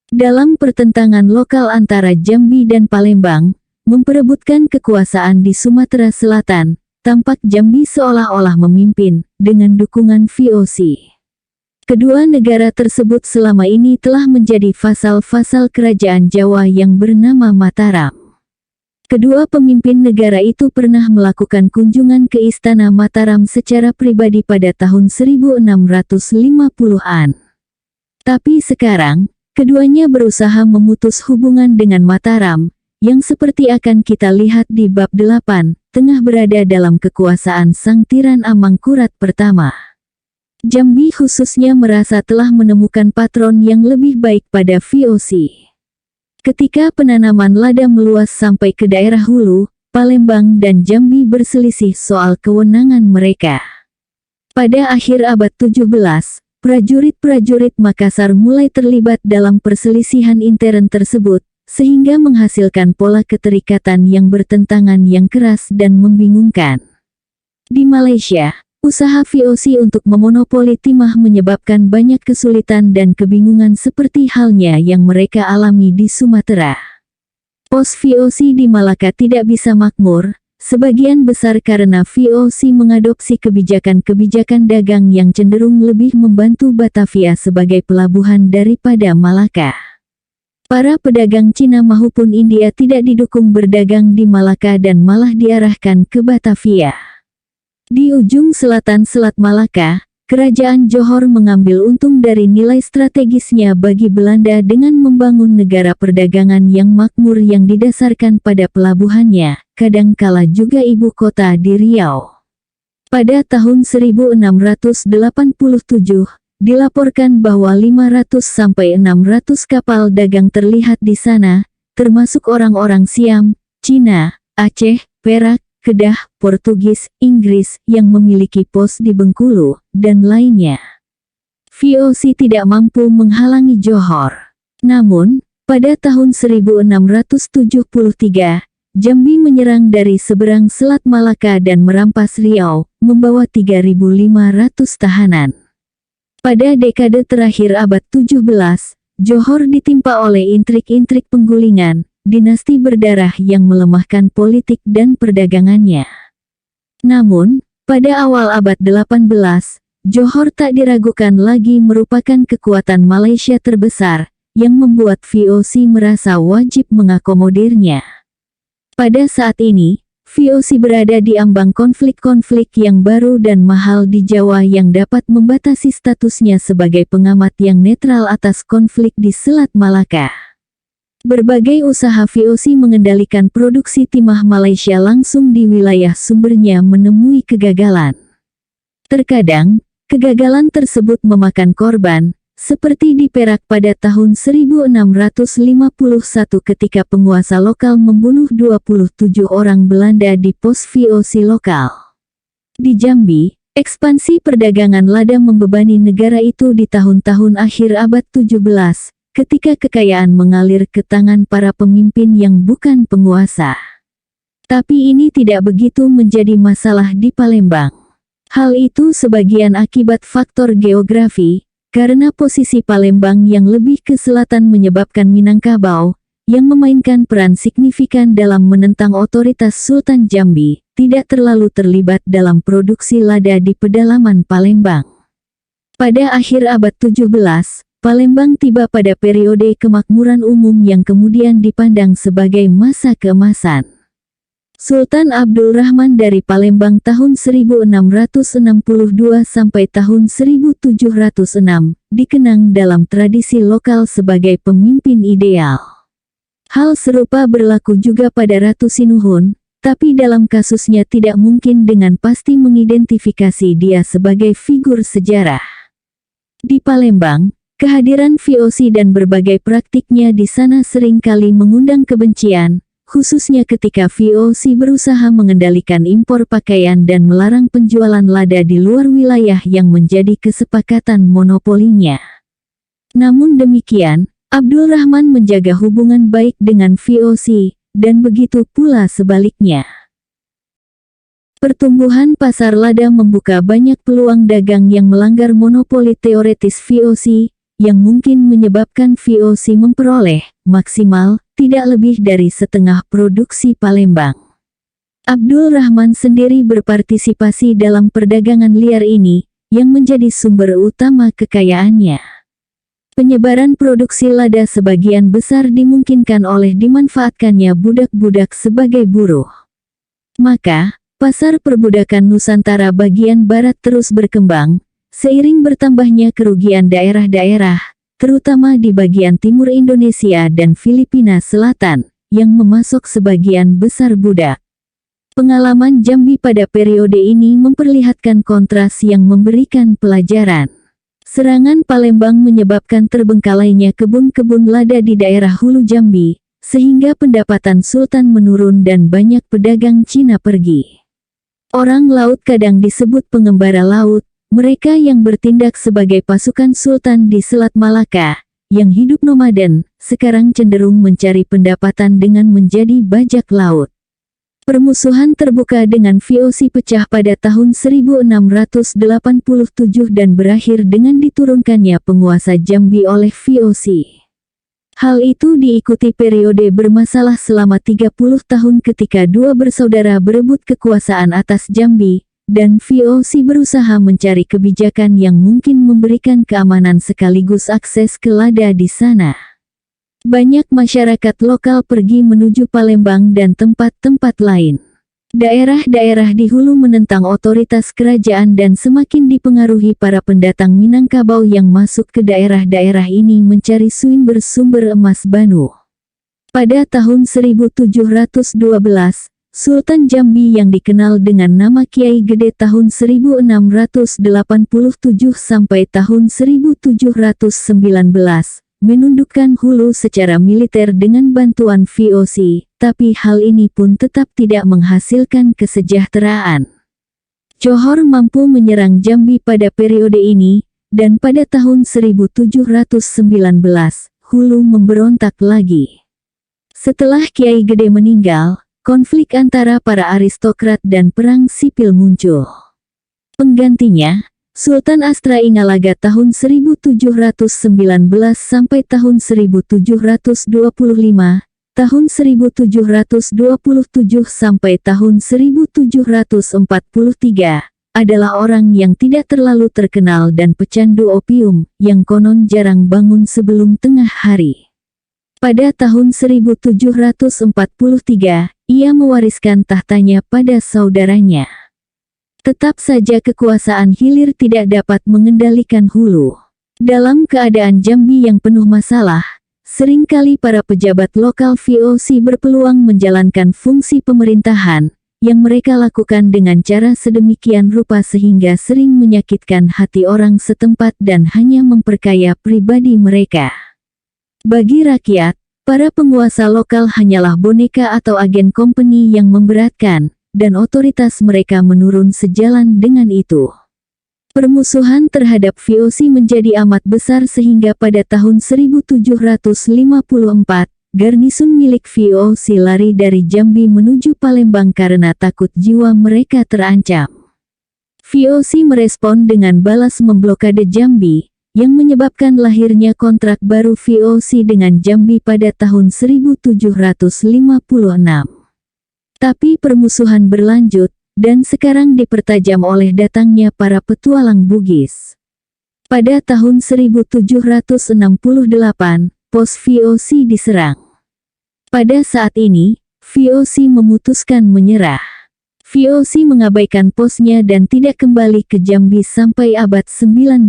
S1: Dalam pertentangan lokal antara Jambi dan Palembang, memperebutkan kekuasaan di Sumatera Selatan, tampak Jambi seolah-olah memimpin, dengan dukungan VOC. Kedua negara tersebut selama ini telah menjadi vasal-vasal kerajaan Jawa yang bernama Mataram. Kedua pemimpin negara itu pernah melakukan kunjungan ke Istana Mataram secara pribadi pada tahun 1650-an. Tapi sekarang, keduanya berusaha memutus hubungan dengan Mataram, yang seperti akan kita lihat di bab 8, tengah berada dalam kekuasaan Sang Tiran Amangkurat pertama. Jambi khususnya merasa telah menemukan patron yang lebih baik pada VOC. Ketika penanaman lada meluas sampai ke daerah hulu, Palembang dan Jambi berselisih soal kewenangan mereka. Pada akhir abad 17, prajurit-prajurit Makassar mulai terlibat dalam perselisihan intern tersebut, sehingga menghasilkan pola keterikatan yang bertentangan yang keras dan membingungkan. Di Malaysia, usaha VOC untuk memonopoli timah menyebabkan banyak kesulitan dan kebingungan seperti halnya yang mereka alami di Sumatera. Pos VOC di Malaka tidak bisa makmur, sebagian besar karena VOC mengadopsi kebijakan-kebijakan dagang yang cenderung lebih membantu Batavia sebagai pelabuhan daripada Malaka. Para pedagang Cina maupun India tidak didukung berdagang di Malaka dan malah diarahkan ke Batavia. Di ujung selatan Selat Malaka, Kerajaan Johor mengambil untung dari nilai strategisnya bagi Belanda dengan membangun negara perdagangan yang makmur yang didasarkan pada pelabuhannya, kadangkala juga ibu kota di Riau. Pada tahun 1687, dilaporkan bahwa 500-600 kapal dagang terlihat di sana, termasuk orang-orang Siam, Cina, Aceh, Perak, Kedah, Portugis, Inggris yang memiliki pos di Bengkulu, dan lainnya. VOC tidak mampu menghalangi Johor. Namun, pada tahun 1673, Jambi menyerang dari seberang Selat Malaka dan merampas Riau, membawa 3.500 tahanan. Pada dekade terakhir abad 17, Johor ditimpa oleh intrik-intrik penggulingan, dinasti berdarah yang melemahkan politik dan perdagangannya. Namun, pada awal abad 18, Johor tak diragukan lagi merupakan kekuatan Malaysia terbesar, yang membuat VOC merasa wajib mengakomodirnya. Pada saat ini, VOC berada di ambang konflik-konflik yang baru dan mahal di Jawa yang dapat membatasi statusnya sebagai pengamat yang netral atas konflik di Selat Malaka. Berbagai usaha VOC mengendalikan produksi timah Malaysia langsung di wilayah sumbernya menemui kegagalan. Terkadang, kegagalan tersebut memakan korban, seperti di Perak pada tahun 1651 ketika penguasa lokal membunuh 27 orang Belanda di pos VOC lokal. Di Jambi, ekspansi perdagangan lada membebani negara itu di tahun-tahun akhir abad 17. Ketika kekayaan mengalir ke tangan para pemimpin yang bukan penguasa. Tapi ini tidak begitu menjadi masalah di Palembang. Hal itu sebagian akibat faktor geografi, karena posisi Palembang yang lebih ke selatan menyebabkan Minangkabau, yang memainkan peran signifikan dalam menentang otoritas Sultan Jambi, tidak terlalu terlibat dalam produksi lada di pedalaman Palembang. Pada akhir abad 17, Palembang tiba pada periode kemakmuran umum yang kemudian dipandang sebagai masa keemasan. Sultan Abdul Rahman dari Palembang tahun 1662 sampai tahun 1706, dikenang dalam tradisi lokal sebagai pemimpin ideal. Hal serupa berlaku juga pada Ratu Sinuhun, tapi dalam kasusnya tidak mungkin dengan pasti mengidentifikasi dia sebagai figur sejarah. Di Palembang, kehadiran VOC dan berbagai praktiknya di sana seringkali mengundang kebencian, khususnya ketika VOC berusaha mengendalikan impor pakaian dan melarang penjualan lada di luar wilayah yang menjadi kesepakatan monopolinya. Namun demikian, Abdul Rahman menjaga hubungan baik dengan VOC, dan begitu pula sebaliknya. Pertumbuhan pasar lada membuka banyak peluang dagang yang melanggar monopoli teoretis VOC, yang mungkin menyebabkan VOC memperoleh, maksimal, tidak lebih dari setengah produksi Palembang. Abdul Rahman sendiri berpartisipasi dalam perdagangan liar ini, yang menjadi sumber utama kekayaannya. Penyebaran produksi lada sebagian besar dimungkinkan oleh dimanfaatkannya budak-budak sebagai buruh. Maka, pasar perbudakan Nusantara bagian barat terus berkembang, seiring bertambahnya kerugian daerah-daerah, terutama di bagian timur Indonesia dan Filipina Selatan, yang memasok sebagian besar budak. Pengalaman Jambi pada periode ini memperlihatkan kontras yang memberikan pelajaran. Serangan Palembang menyebabkan terbengkalainya kebun-kebun lada di daerah hulu Jambi, sehingga pendapatan Sultan menurun dan banyak pedagang Cina pergi. Orang laut kadang disebut pengembara laut, mereka yang bertindak sebagai pasukan Sultan di Selat Malaka, yang hidup nomaden, sekarang cenderung mencari pendapatan dengan menjadi bajak laut. Permusuhan terbuka dengan VOC pecah pada tahun 1687 dan berakhir dengan diturunkannya penguasa Jambi oleh VOC. Hal itu diikuti periode bermasalah selama 30 tahun ketika dua bersaudara berebut kekuasaan atas Jambi, dan VOC berusaha mencari kebijakan yang mungkin memberikan keamanan sekaligus akses ke lada di sana. Banyak masyarakat lokal pergi menuju Palembang dan tempat-tempat lain. Daerah-daerah di hulu menentang otoritas kerajaan dan semakin dipengaruhi para pendatang Minangkabau yang masuk ke daerah-daerah ini mencari sumber emas banu. Pada tahun 1712, Sultan Jambi yang dikenal dengan nama Kiai Gede tahun 1687 sampai tahun 1719, menundukkan hulu secara militer dengan bantuan VOC, tapi hal ini pun tetap tidak menghasilkan kesejahteraan. Johor mampu menyerang Jambi pada periode ini, dan pada tahun 1719, hulu memberontak lagi. Setelah Kiai Gede meninggal, konflik antara para aristokrat dan perang sipil muncul. Penggantinya, Sultan Astra Ingalaga tahun 1719 sampai tahun 1725, tahun 1727 sampai tahun 1743, adalah orang yang tidak terlalu terkenal dan pecandu opium, yang konon jarang bangun sebelum tengah hari. Pada tahun 1743, ia mewariskan tahtanya pada saudaranya. Tetap saja kekuasaan hilir tidak dapat mengendalikan hulu. Dalam keadaan Jambi yang penuh masalah, seringkali para pejabat lokal VOC berpeluang menjalankan fungsi pemerintahan, yang mereka lakukan dengan cara sedemikian rupa sehingga sering menyakitkan hati orang setempat dan hanya memperkaya pribadi mereka. Bagi rakyat, para penguasa lokal hanyalah boneka atau agen company yang memberatkan, dan otoritas mereka menurun sejalan dengan itu. Permusuhan terhadap VOC menjadi amat besar sehingga pada tahun 1754, garnisun milik VOC lari dari Jambi menuju Palembang karena takut jiwa mereka terancam. VOC merespon dengan balas memblokade Jambi, yang menyebabkan lahirnya kontrak baru VOC dengan Jambi pada tahun 1756. Tapi permusuhan berlanjut, dan sekarang dipertajam oleh datangnya para petualang Bugis. Pada tahun 1768, pos VOC diserang. Pada saat ini, VOC memutuskan menyerah. VOC mengabaikan posnya dan tidak kembali ke Jambi sampai abad 19.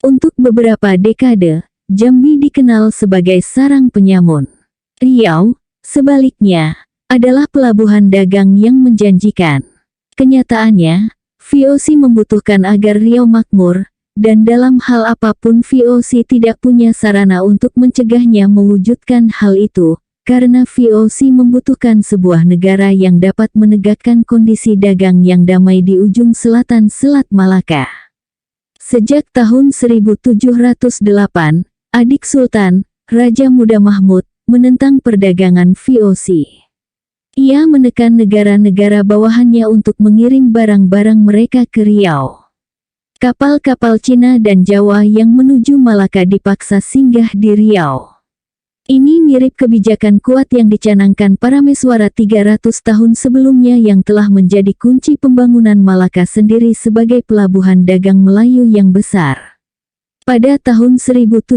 S1: Untuk beberapa dekade, Jambi dikenal sebagai sarang penyamun. Riau, sebaliknya, adalah pelabuhan dagang yang menjanjikan. Kenyataannya, VOC membutuhkan agar Riau makmur, dan dalam hal apapun VOC tidak punya sarana untuk mencegahnya mewujudkan hal itu, karena VOC membutuhkan sebuah negara yang dapat menegakkan kondisi dagang yang damai di ujung selatan Selat Malaka. Sejak tahun 1708, adik Sultan, Raja Muda Mahmud, menentang perdagangan VOC. Ia menekan negara-negara bawahannya untuk mengirim barang-barang mereka ke Riau. Kapal-kapal Cina dan Jawa yang menuju Malaka dipaksa singgah di Riau. Ini mirip kebijakan kuat yang dicanangkan para Meswara 300 tahun sebelumnya yang telah menjadi kunci pembangunan Malaka sendiri sebagai pelabuhan dagang Melayu yang besar. Pada tahun 1713,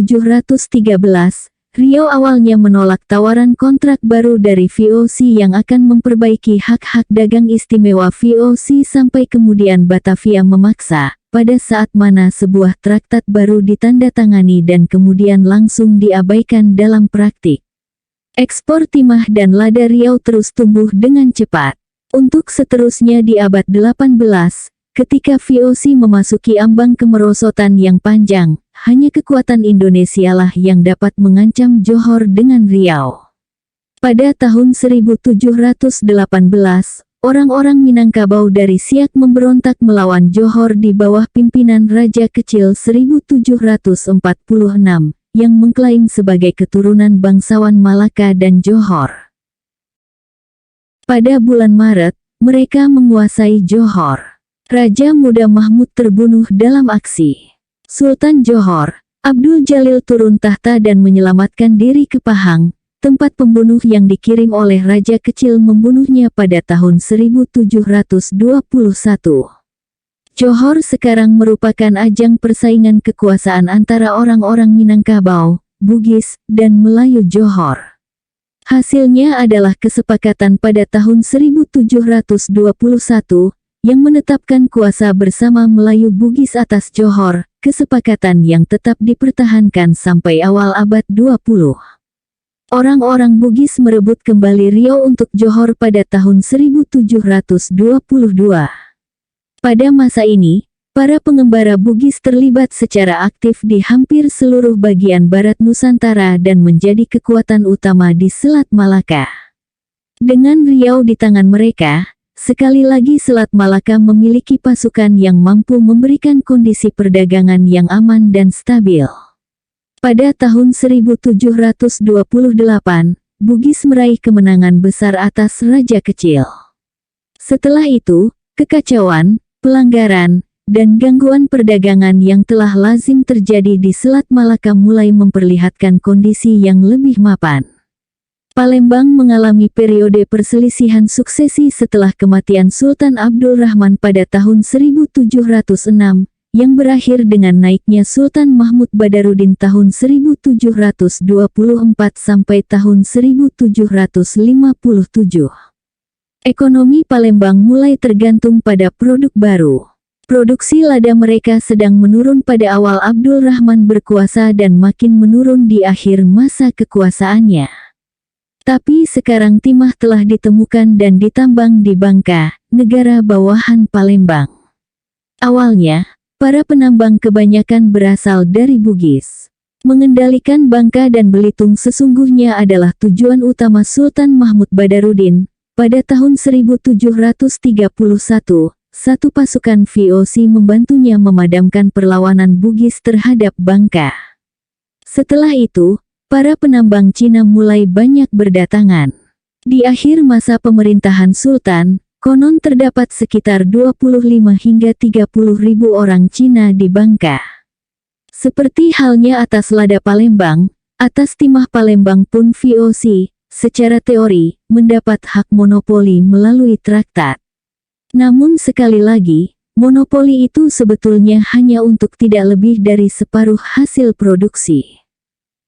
S1: Riau awalnya menolak tawaran kontrak baru dari VOC yang akan memperbaiki hak-hak dagang istimewa VOC sampai kemudian Batavia memaksa, pada saat mana sebuah traktat baru ditandatangani dan kemudian langsung diabaikan dalam praktik. Ekspor timah dan lada Riau terus tumbuh dengan cepat. Untuk seterusnya di abad 18, ketika VOC memasuki ambang kemerosotan yang panjang, hanya kekuatan Indonesialah yang dapat mengancam Johor dengan Riau. Pada tahun 1718, orang-orang Minangkabau dari Siak memberontak melawan Johor di bawah pimpinan Raja Kecil 1746, yang mengklaim sebagai keturunan bangsawan Malaka dan Johor. Pada bulan Maret, mereka menguasai Johor. Raja Muda Mahmud terbunuh dalam aksi. Sultan Johor, Abdul Jalil turun tahta dan menyelamatkan diri ke Pahang, tempat pembunuh yang dikirim oleh Raja Kecil membunuhnya pada tahun 1721. Johor sekarang merupakan ajang persaingan kekuasaan antara orang-orang Minangkabau, Bugis, dan Melayu Johor. Hasilnya adalah kesepakatan pada tahun 1721, yang menetapkan kuasa bersama Melayu Bugis atas Johor, kesepakatan yang tetap dipertahankan sampai awal abad 20. Orang-orang Bugis merebut kembali Riau untuk Johor pada tahun 1722. Pada masa ini, para pengembara Bugis terlibat secara aktif di hampir seluruh bagian barat Nusantara dan menjadi kekuatan utama di Selat Malaka. Dengan Riau di tangan mereka, sekali lagi Selat Malaka memiliki pasukan yang mampu memberikan kondisi perdagangan yang aman dan stabil. Pada tahun 1728, Bugis meraih kemenangan besar atas Raja Kecil. Setelah itu, kekacauan, pelanggaran, dan gangguan perdagangan yang telah lazim terjadi di Selat Malaka mulai memperlihatkan kondisi yang lebih mapan. Palembang mengalami periode perselisihan suksesi setelah kematian Sultan Abdul Rahman pada tahun 1706, yang berakhir dengan naiknya Sultan Mahmud Badarudin tahun 1724 sampai tahun 1757. Ekonomi Palembang mulai tergantung pada produk baru. Produksi lada mereka sedang menurun pada awal Abdul Rahman berkuasa dan makin menurun di akhir masa kekuasaannya. Tapi sekarang timah telah ditemukan dan ditambang di Bangka, negara bawahan Palembang. Awalnya, para penambang kebanyakan berasal dari Bugis. Mengendalikan Bangka dan Belitung sesungguhnya adalah tujuan utama Sultan Mahmud Badarudin. Pada tahun 1731, satu pasukan VOC membantunya memadamkan perlawanan Bugis terhadap Bangka. Setelah itu, para penambang Cina mulai banyak berdatangan. Di akhir masa pemerintahan Sultan, konon terdapat sekitar 25 hingga 30 ribu orang Cina di Bangka. Seperti halnya atas lada Palembang, atas timah Palembang pun VOC, secara teori, mendapat hak monopoli melalui traktat. Namun sekali lagi, monopoli itu sebetulnya hanya untuk tidak lebih dari separuh hasil produksi.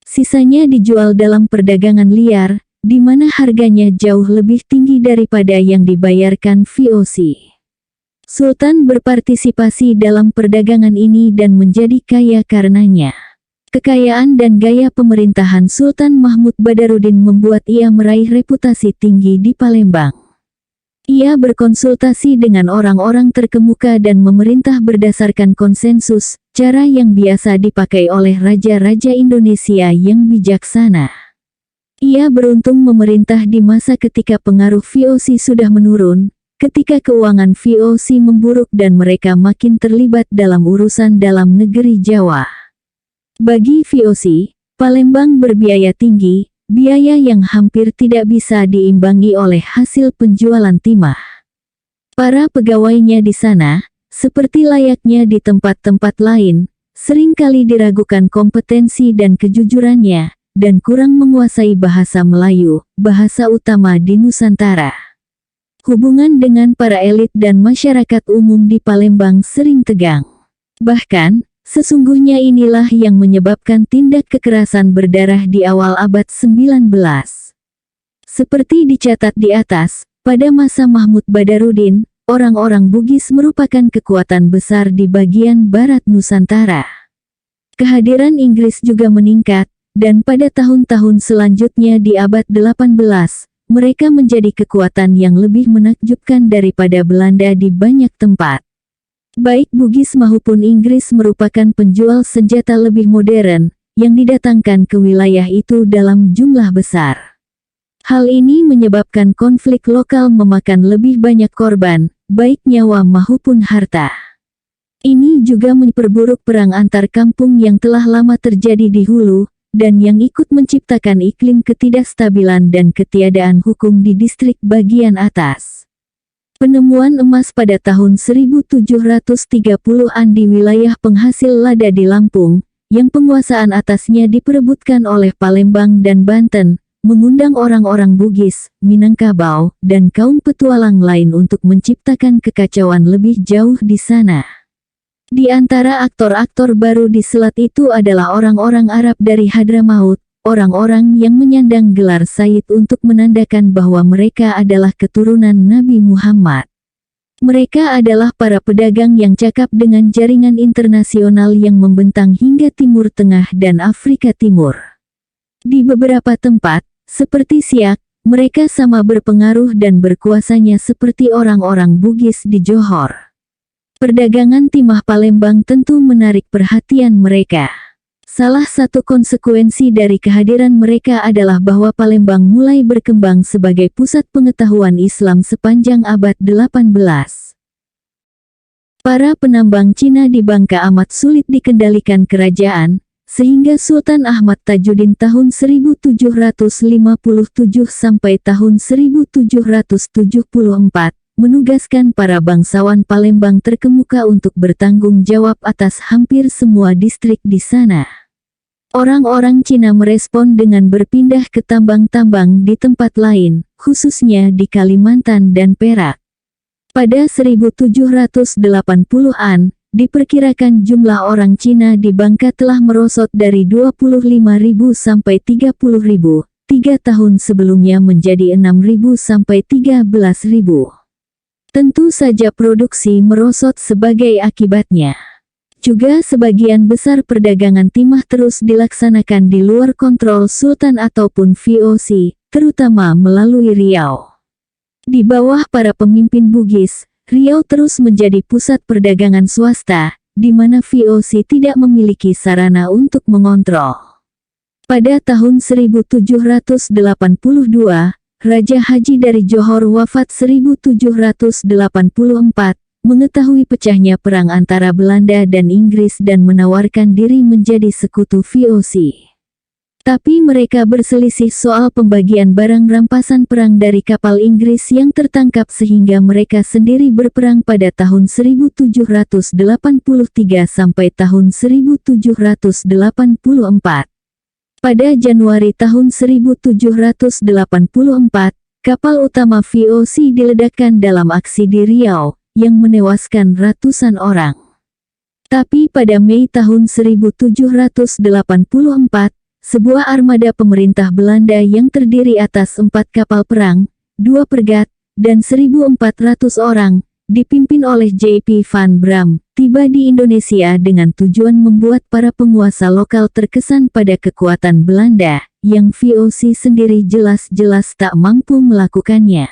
S1: Sisanya dijual dalam perdagangan liar, di mana harganya jauh lebih tinggi daripada yang dibayarkan VOC. Sultan berpartisipasi dalam perdagangan ini dan menjadi kaya karenanya. Kekayaan dan gaya pemerintahan Sultan Mahmud Badarudin membuat ia meraih reputasi tinggi di Palembang. Ia berkonsultasi dengan orang-orang terkemuka dan memerintah berdasarkan konsensus, cara yang biasa dipakai oleh raja-raja Indonesia yang bijaksana. Ia beruntung memerintah di masa ketika pengaruh VOC sudah menurun, ketika keuangan VOC memburuk dan mereka makin terlibat dalam urusan dalam negeri Jawa. Bagi VOC, Palembang berbiaya tinggi, biaya yang hampir tidak bisa diimbangi oleh hasil penjualan timah. Para pegawainya di sana, seperti layaknya di tempat-tempat lain, seringkali diragukan kompetensi dan kejujurannya, dan kurang menguasai bahasa Melayu, bahasa utama di Nusantara. Hubungan dengan para elit dan masyarakat umum di Palembang sering tegang. Bahkan, sesungguhnya inilah yang menyebabkan tindak kekerasan berdarah di awal abad 19. Seperti dicatat di atas, pada masa Mahmud Badarudin, orang-orang Bugis merupakan kekuatan besar di bagian barat Nusantara. Kehadiran Inggris juga meningkat, dan pada tahun-tahun selanjutnya di abad 18, mereka menjadi kekuatan yang lebih menakjubkan daripada Belanda di banyak tempat. Baik Bugis maupun Inggris merupakan penjual senjata lebih modern, yang didatangkan ke wilayah itu dalam jumlah besar. Hal ini menyebabkan konflik lokal memakan lebih banyak korban, baik nyawa maupun harta. Ini juga memperburuk perang antar kampung yang telah lama terjadi di hulu, dan yang ikut menciptakan iklim ketidakstabilan dan ketiadaan hukum di distrik bagian atas. Penemuan emas pada tahun 1730-an di wilayah penghasil lada di Lampung, yang penguasaan atasnya diperebutkan oleh Palembang dan Banten, mengundang orang-orang Bugis, Minangkabau, dan kaum petualang lain untuk menciptakan kekacauan lebih jauh di sana. Di antara aktor-aktor baru di selat itu adalah orang-orang Arab dari Hadramaut, orang-orang yang menyandang gelar Sayyid untuk menandakan bahwa mereka adalah keturunan Nabi Muhammad. Mereka adalah para pedagang yang cakap dengan jaringan internasional yang membentang hingga Timur Tengah dan Afrika Timur. Di beberapa tempat, seperti Siak, mereka sama berpengaruh dan berkuasanya seperti orang-orang Bugis di Johor. Perdagangan timah Palembang tentu menarik perhatian mereka. Salah satu konsekuensi dari kehadiran mereka adalah bahwa Palembang mulai berkembang sebagai pusat pengetahuan Islam sepanjang abad 18. Para penambang Cina di Bangka amat sulit dikendalikan kerajaan, sehingga Sultan Ahmad Tajuddin tahun 1757 sampai tahun 1774, menugaskan para bangsawan Palembang terkemuka untuk bertanggung jawab atas hampir semua distrik di sana. Orang-orang Cina merespon dengan berpindah ke tambang-tambang di tempat lain, khususnya di Kalimantan dan Perak. Pada 1780-an, diperkirakan jumlah orang Cina di Bangka telah merosot dari 25.000 sampai 30.000, 3 tahun sebelumnya menjadi 6.000 sampai 13.000. Tentu saja produksi merosot sebagai akibatnya. Juga sebagian besar perdagangan timah terus dilaksanakan di luar kontrol Sultan ataupun VOC, terutama melalui Riau. Di bawah para pemimpin Bugis, Riau terus menjadi pusat perdagangan swasta, di mana VOC tidak memiliki sarana untuk mengontrol. Pada tahun 1782, Raja Haji dari Johor wafat 1784, mengetahui pecahnya perang antara Belanda dan Inggris dan menawarkan diri menjadi sekutu VOC. Tapi mereka berselisih soal pembagian barang rampasan perang dari kapal Inggris yang tertangkap sehingga mereka sendiri berperang pada tahun 1783 sampai tahun 1784. Pada Januari tahun 1784, kapal utama VOC diledakkan dalam aksi di Riau, yang menewaskan ratusan orang. Tapi pada Mei tahun 1784, sebuah armada pemerintah Belanda yang terdiri atas 4 kapal perang, 2 fregat, dan 1.400 orang, dipimpin oleh J.P. Van Bram, tiba di Indonesia dengan tujuan membuat para penguasa lokal terkesan pada kekuatan Belanda, yang VOC sendiri jelas-jelas tak mampu melakukannya.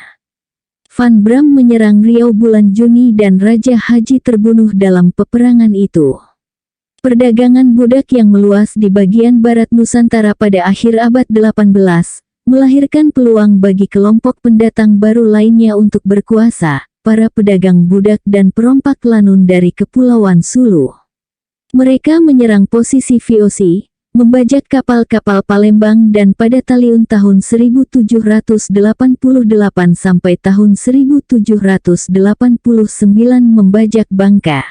S1: Van Bram menyerang Riau bulan Juni dan Raja Haji terbunuh dalam peperangan itu. Perdagangan budak yang meluas di bagian barat Nusantara pada akhir abad 18, melahirkan peluang bagi kelompok pendatang baru lainnya untuk berkuasa, para pedagang budak dan perompak lanun dari Kepulauan Sulu. Mereka menyerang posisi VOC, membajak kapal-kapal Palembang dan pada Taliun tahun 1788 sampai tahun 1789 membajak Bangka.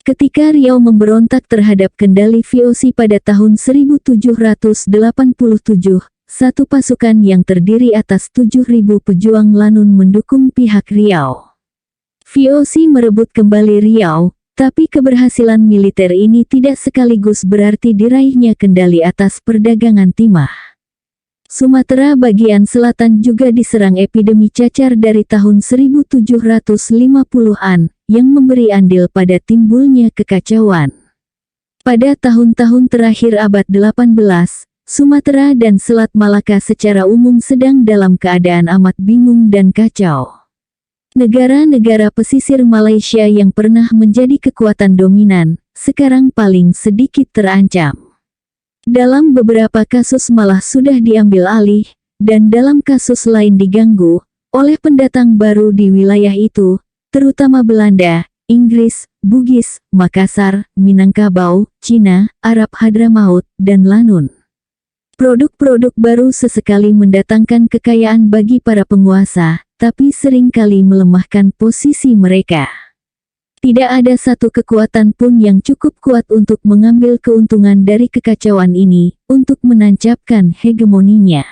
S1: Ketika Riau memberontak terhadap kendali VOC pada tahun 1787, satu pasukan yang terdiri atas 7.000 pejuang lanun mendukung pihak Riau. VOC merebut kembali Riau, tapi keberhasilan militer ini tidak sekaligus berarti diraihnya kendali atas perdagangan timah. Sumatera bagian selatan juga diserang epidemi cacar dari tahun 1750-an, yang memberi andil pada timbulnya kekacauan. Pada tahun-tahun terakhir abad 18, Sumatera dan Selat Malaka secara umum sedang dalam keadaan amat bingung dan kacau. Negara-negara pesisir Malaysia yang pernah menjadi kekuatan dominan, sekarang paling sedikit terancam. Dalam beberapa kasus malah sudah diambil alih, dan dalam kasus lain diganggu oleh pendatang baru di wilayah itu, terutama Belanda, Inggris, Bugis, Makassar, Minangkabau, Cina, Arab Hadramaut, dan Lanun. Produk-produk baru sesekali mendatangkan kekayaan bagi para penguasa, tapi seringkali melemahkan posisi mereka. Tidak ada satu kekuatan pun yang cukup kuat untuk mengambil keuntungan dari kekacauan ini, untuk menancapkan hegemoninya.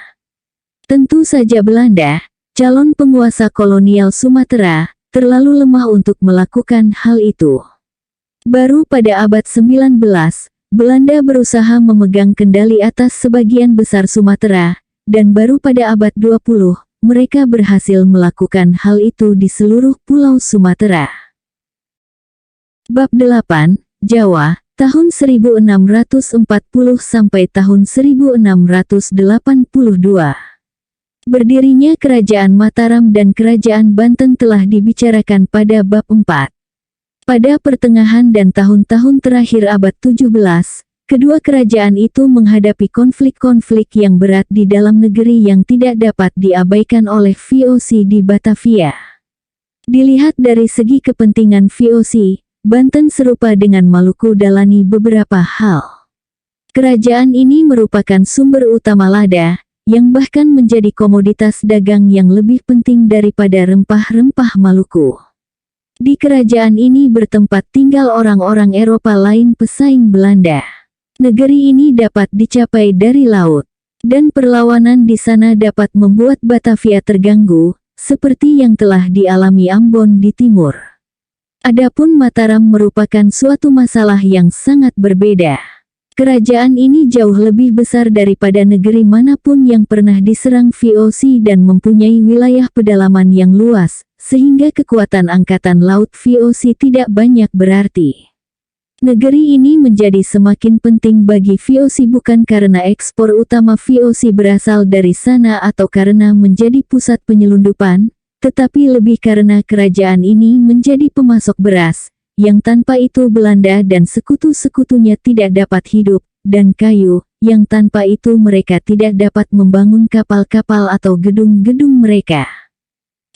S1: Tentu saja Belanda, calon penguasa kolonial Sumatera, terlalu lemah untuk melakukan hal itu. Baru pada abad 19, Belanda berusaha memegang kendali atas sebagian besar Sumatera, dan baru pada abad 20, mereka berhasil melakukan hal itu di seluruh pulau Sumatera. Bab 8, Jawa, tahun 1640 sampai tahun 1682. Berdirinya Kerajaan Mataram dan Kerajaan Banten telah dibicarakan pada bab 4. Pada pertengahan dan tahun-tahun terakhir abad 17, kedua kerajaan itu menghadapi konflik-konflik yang berat di dalam negeri yang tidak dapat diabaikan oleh VOC di Batavia. Dilihat dari segi kepentingan VOC, Banten serupa dengan Maluku dalani beberapa hal. Kerajaan ini merupakan sumber utama lada, yang bahkan menjadi komoditas dagang yang lebih penting daripada rempah-rempah Maluku. Di kerajaan ini bertempat tinggal orang-orang Eropa lain pesaing Belanda. Negeri ini dapat dicapai dari laut, dan perlawanan di sana dapat membuat Batavia terganggu, seperti yang telah dialami Ambon di timur. Adapun Mataram merupakan suatu masalah yang sangat berbeda. Kerajaan ini jauh lebih besar daripada negeri manapun yang pernah diserang VOC dan mempunyai wilayah pedalaman yang luas, sehingga kekuatan angkatan laut VOC tidak banyak berarti. Negeri ini menjadi semakin penting bagi VOC bukan karena ekspor utama VOC berasal dari sana atau karena menjadi pusat penyelundupan, tetapi lebih karena kerajaan ini menjadi pemasok beras, yang tanpa itu Belanda dan sekutu-sekutunya tidak dapat hidup, dan kayu, yang tanpa itu mereka tidak dapat membangun kapal-kapal atau gedung-gedung mereka.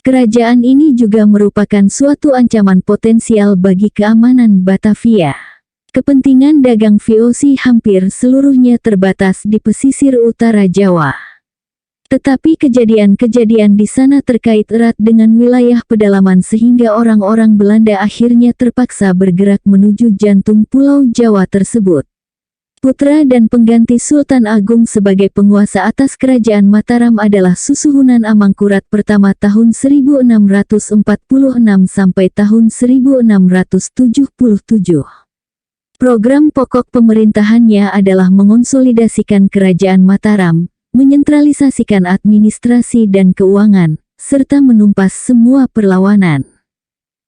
S1: Kerajaan ini juga merupakan suatu ancaman potensial bagi keamanan Batavia. Kepentingan dagang VOC hampir seluruhnya terbatas di pesisir utara Jawa. Tetapi kejadian-kejadian di sana terkait erat dengan wilayah pedalaman sehingga orang-orang Belanda akhirnya terpaksa bergerak menuju jantung pulau Jawa tersebut. Putra dan pengganti Sultan Agung sebagai penguasa atas Kerajaan Mataram adalah Susuhunan Amangkurat pertama tahun 1646 sampai tahun 1677. Program pokok pemerintahannya adalah mengonsolidasikan Kerajaan Mataram, menyentralisasikan administrasi dan keuangan, serta menumpas semua perlawanan.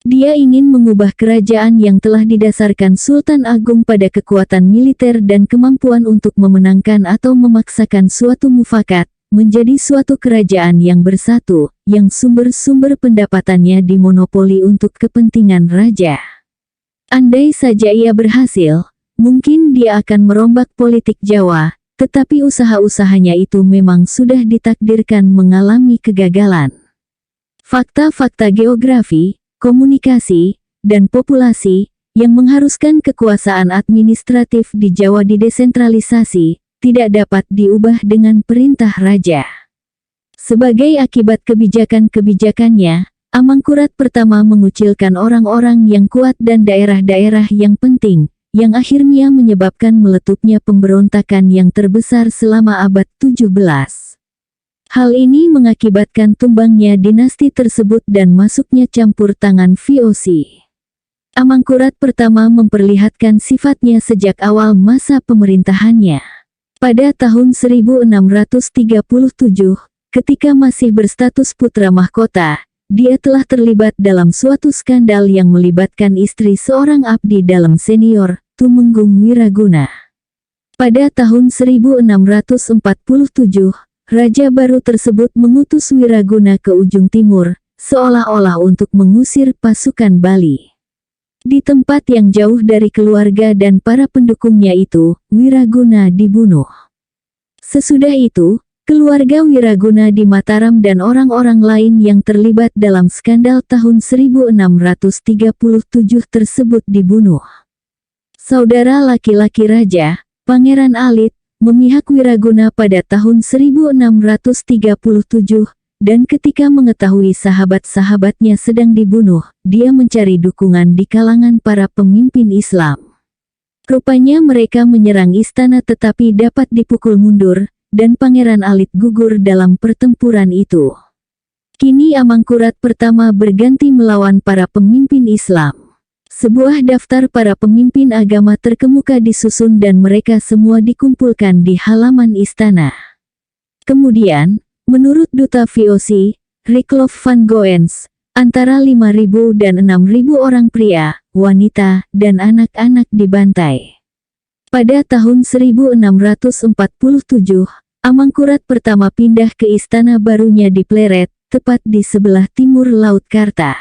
S1: Dia ingin mengubah kerajaan yang telah didasarkan Sultan Agung pada kekuatan militer dan kemampuan untuk memenangkan atau memaksakan suatu mufakat, menjadi suatu kerajaan yang bersatu, yang sumber-sumber pendapatannya dimonopoli untuk kepentingan raja. Andai saja ia berhasil, mungkin dia akan merombak politik Jawa, tetapi usaha-usahanya itu memang sudah ditakdirkan mengalami kegagalan. Fakta-fakta geografi, komunikasi, dan populasi, yang mengharuskan kekuasaan administratif di Jawa didesentralisasi, tidak dapat diubah dengan perintah raja. Sebagai akibat kebijakan-kebijakannya, Amangkurat pertama mengucilkan orang-orang yang kuat dan daerah-daerah yang penting, yang akhirnya menyebabkan meletupnya pemberontakan yang terbesar selama abad 17. Hal ini mengakibatkan tumbangnya dinasti tersebut dan masuknya campur tangan VOC. Amangkurat pertama memperlihatkan sifatnya sejak awal masa pemerintahannya. Pada tahun 1637, ketika masih berstatus putra mahkota, dia telah terlibat dalam suatu skandal yang melibatkan istri seorang abdi dalam senior, Tumenggung Wiraguna. Pada tahun 1647, Raja baru tersebut mengutus Wiraguna ke ujung timur, seolah-olah untuk mengusir pasukan Bali. Di tempat yang jauh dari keluarga dan para pendukungnya itu, Wiraguna dibunuh. Sesudah itu, keluarga Wiraguna di Mataram dan orang-orang lain yang terlibat dalam skandal tahun 1637 tersebut dibunuh. Saudara laki-laki raja, Pangeran Alit, memihak Wiraguna pada tahun 1637, dan ketika mengetahui sahabat-sahabatnya sedang dibunuh, dia mencari dukungan di kalangan para pemimpin Islam. Rupanya mereka menyerang istana tetapi dapat dipukul mundur, dan Pangeran Alit gugur dalam pertempuran itu. Kini Amangkurat pertama berganti melawan para pemimpin Islam. Sebuah daftar para pemimpin agama terkemuka disusun dan mereka semua dikumpulkan di halaman istana. Kemudian, menurut Duta VOC, Riklof van Goens, antara 5.000 dan 6.000 orang pria, wanita, dan anak-anak dibantai. Pada tahun 1647, Amangkurat pertama pindah ke istana barunya di Pleret, tepat di sebelah timur Laut Karta.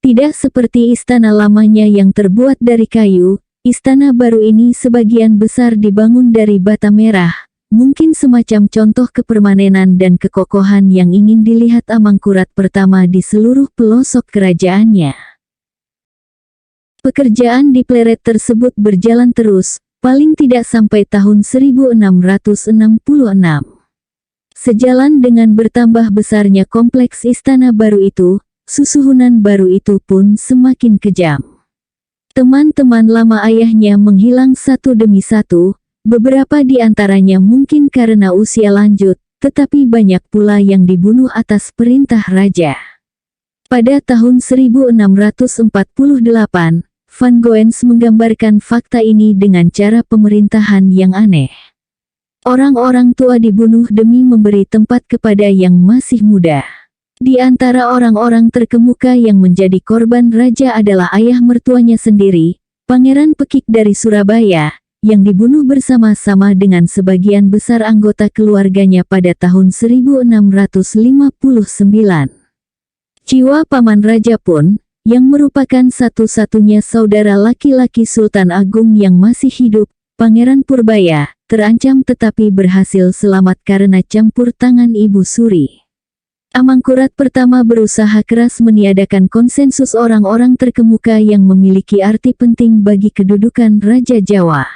S1: Tidak seperti istana lamanya yang terbuat dari kayu, istana baru ini sebagian besar dibangun dari bata merah, mungkin semacam contoh kepermanenan dan kekokohan yang ingin dilihat Amangkurat pertama di seluruh pelosok kerajaannya. Pekerjaan di Pleret tersebut berjalan terus, paling tidak sampai tahun 1666. Sejalan dengan bertambah besarnya kompleks istana baru itu, susuhunan baru itu pun semakin kejam. Teman-teman lama ayahnya menghilang satu demi satu, beberapa di antaranya mungkin karena usia lanjut, tetapi banyak pula yang dibunuh atas perintah raja. Pada tahun 1648, Van Goens menggambarkan fakta ini dengan cara pemerintahan yang aneh. Orang-orang tua dibunuh demi memberi tempat kepada yang masih muda. Di antara orang-orang terkemuka yang menjadi korban raja adalah ayah mertuanya sendiri, Pangeran Pekik dari Surabaya, yang dibunuh bersama-sama dengan sebagian besar anggota keluarganya pada tahun 1659. Jiwa Paman Raja pun, yang merupakan satu-satunya saudara laki-laki Sultan Agung yang masih hidup, Pangeran Purbaya, terancam tetapi berhasil selamat karena campur tangan Ibu Suri. Amangkurat pertama berusaha keras meniadakan konsensus orang-orang terkemuka yang memiliki arti penting bagi kedudukan Raja Jawa.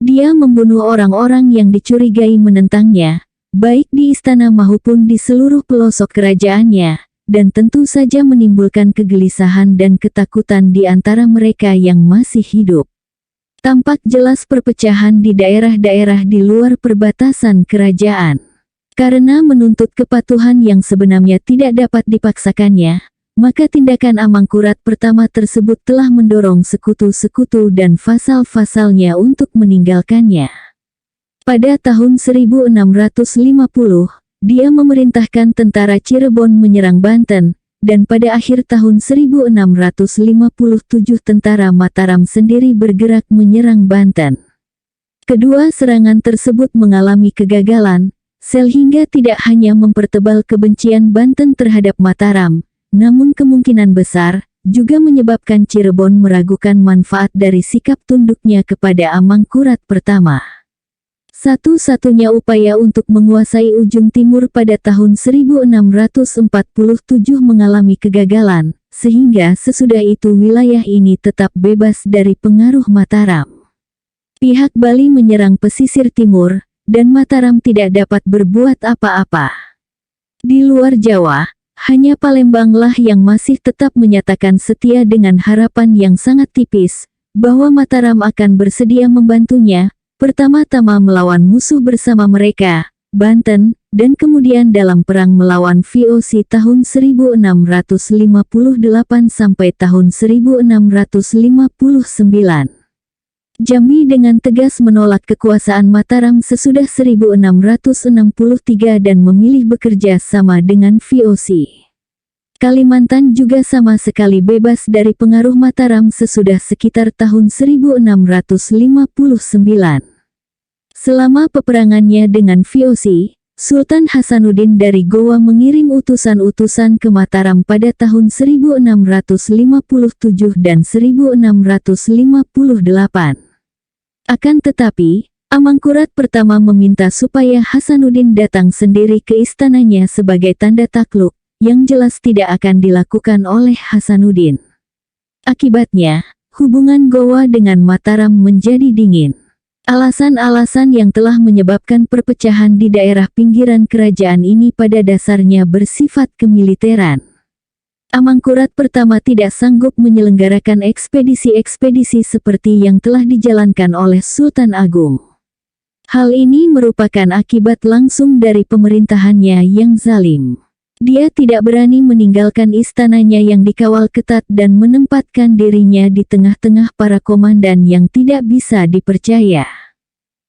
S1: Dia membunuh orang-orang yang dicurigai menentangnya, baik di istana maupun di seluruh pelosok kerajaannya, dan tentu saja menimbulkan kegelisahan dan ketakutan di antara mereka yang masih hidup. Tampak jelas perpecahan di daerah-daerah di luar perbatasan kerajaan. Karena menuntut kepatuhan yang sebenarnya tidak dapat dipaksakannya, maka tindakan Amangkurat pertama tersebut telah mendorong sekutu-sekutu dan vasal-vasalnya untuk meninggalkannya. Pada tahun 1650, dia memerintahkan tentara Cirebon menyerang Banten, dan pada akhir tahun 1657 tentara Mataram sendiri bergerak menyerang Banten. Kedua serangan tersebut mengalami kegagalan, sehingga tidak hanya mempertebal kebencian Banten terhadap Mataram, namun kemungkinan besar juga menyebabkan Cirebon meragukan manfaat dari sikap tunduknya kepada Amangkurat pertama. Satu-satunya upaya untuk menguasai ujung timur pada tahun 1647 mengalami kegagalan, sehingga sesudah itu wilayah ini tetap bebas dari pengaruh Mataram. Pihak Bali menyerang pesisir timur, dan Mataram tidak dapat berbuat apa-apa. Di luar Jawa, hanya Palembanglah yang masih tetap menyatakan setia dengan harapan yang sangat tipis, bahwa Mataram akan bersedia membantunya, pertama-tama melawan musuh bersama mereka, Banten, dan kemudian dalam perang melawan VOC tahun 1658 sampai tahun 1659. Jambi dengan tegas menolak kekuasaan Mataram sesudah 1663 dan memilih bekerja sama dengan VOC. Kalimantan juga sama sekali bebas dari pengaruh Mataram sesudah sekitar tahun 1659. Selama peperangannya dengan VOC, Sultan Hasanuddin dari Gowa mengirim utusan-utusan ke Mataram pada tahun 1657 dan 1658. Akan tetapi, Amangkurat pertama meminta supaya Hasanuddin datang sendiri ke istananya sebagai tanda takluk, yang jelas tidak akan dilakukan oleh Hasanuddin. Akibatnya, hubungan Gowa dengan Mataram menjadi dingin. Alasan-alasan yang telah menyebabkan perpecahan di daerah pinggiran kerajaan ini pada dasarnya bersifat kemiliteran. Amangkurat pertama tidak sanggup menyelenggarakan ekspedisi-ekspedisi seperti yang telah dijalankan oleh Sultan Agung. Hal ini merupakan akibat langsung dari pemerintahannya yang zalim. Dia tidak berani meninggalkan istananya yang dikawal ketat dan menempatkan dirinya di tengah-tengah para komandan yang tidak bisa dipercaya.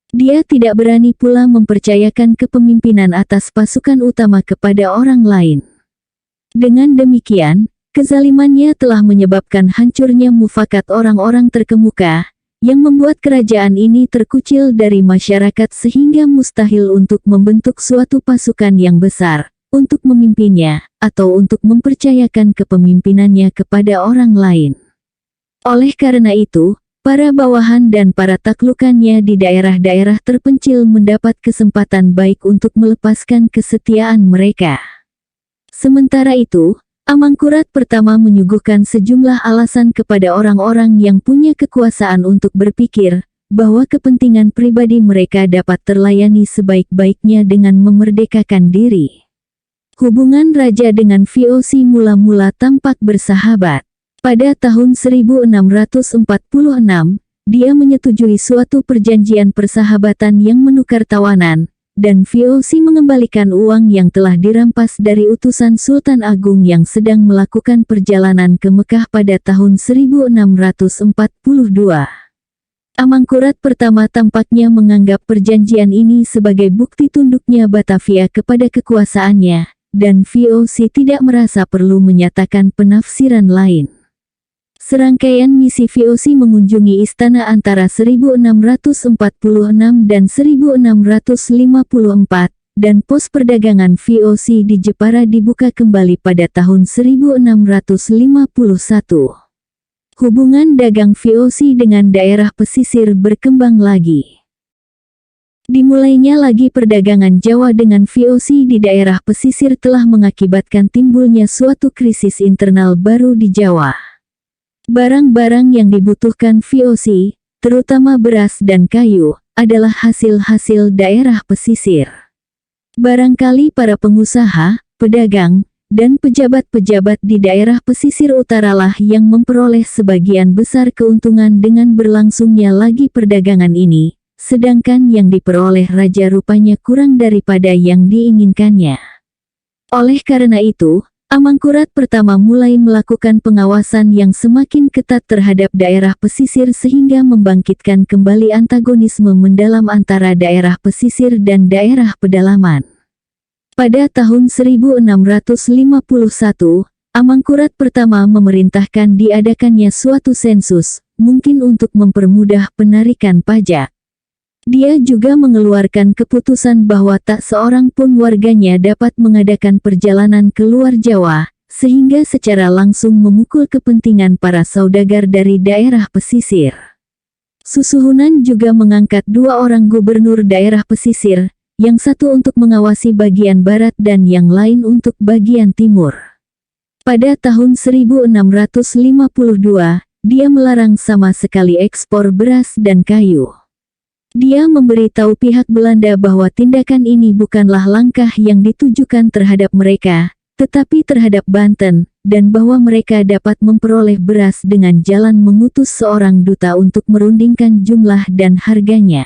S1: Dia tidak berani pula mempercayakan kepemimpinan atas pasukan utama kepada orang lain. Dengan demikian, kezalimannya telah menyebabkan hancurnya mufakat orang-orang terkemuka, yang membuat kerajaan ini terkucil dari masyarakat sehingga mustahil untuk membentuk suatu pasukan yang besar untuk memimpinnya, atau untuk mempercayakan kepemimpinannya kepada orang lain. Oleh karena itu, para bawahan dan para taklukannya di daerah-daerah terpencil mendapat kesempatan baik untuk melepaskan kesetiaan mereka. Sementara itu, Amangkurat pertama menyuguhkan sejumlah alasan kepada orang-orang yang punya kekuasaan untuk berpikir bahwa kepentingan pribadi mereka dapat terlayani sebaik-baiknya dengan memerdekakan diri. Hubungan raja dengan VOC mula-mula tampak bersahabat. Pada tahun 1646, dia menyetujui suatu perjanjian persahabatan yang menukar tawanan, dan VOC mengembalikan uang yang telah dirampas dari utusan Sultan Agung yang sedang melakukan perjalanan ke Mekah pada tahun 1642. Amangkurat pertama tampaknya menganggap perjanjian ini sebagai bukti tunduknya Batavia kepada kekuasaannya, dan VOC tidak merasa perlu menyatakan penafsiran lain. Serangkaian misi VOC mengunjungi istana antara 1646 dan 1654, dan pos perdagangan VOC di Jepara dibuka kembali pada tahun 1651. Hubungan dagang VOC dengan daerah pesisir berkembang lagi. Dimulainya lagi perdagangan Jawa dengan VOC di daerah pesisir telah mengakibatkan timbulnya suatu krisis internal baru di Jawa. Barang-barang yang dibutuhkan VOC, terutama beras dan kayu, adalah hasil-hasil daerah pesisir. Barangkali para pengusaha, pedagang, dan pejabat-pejabat di daerah pesisir utaralah yang memperoleh sebagian besar keuntungan dengan berlangsungnya lagi perdagangan ini, sedangkan yang diperoleh raja rupanya kurang daripada yang diinginkannya. Oleh karena itu, Amangkurat pertama mulai melakukan pengawasan yang semakin ketat terhadap daerah pesisir sehingga membangkitkan kembali antagonisme mendalam antara daerah pesisir dan daerah pedalaman. Pada tahun 1651, Amangkurat pertama memerintahkan diadakannya suatu sensus, mungkin untuk mempermudah penarikan pajak. Dia juga mengeluarkan keputusan bahwa tak seorang pun warganya dapat mengadakan perjalanan ke luar Jawa, sehingga secara langsung memukul kepentingan para saudagar dari daerah pesisir. Susuhunan juga mengangkat 2 orang gubernur daerah pesisir, yang satu untuk mengawasi bagian barat dan yang lain untuk bagian timur. Pada tahun 1652, dia melarang sama sekali ekspor beras dan kayu. Dia memberitahu pihak Belanda bahwa tindakan ini bukanlah langkah yang ditujukan terhadap mereka, tetapi terhadap Banten, dan bahwa mereka dapat memperoleh beras dengan jalan mengutus seorang duta untuk merundingkan jumlah dan harganya.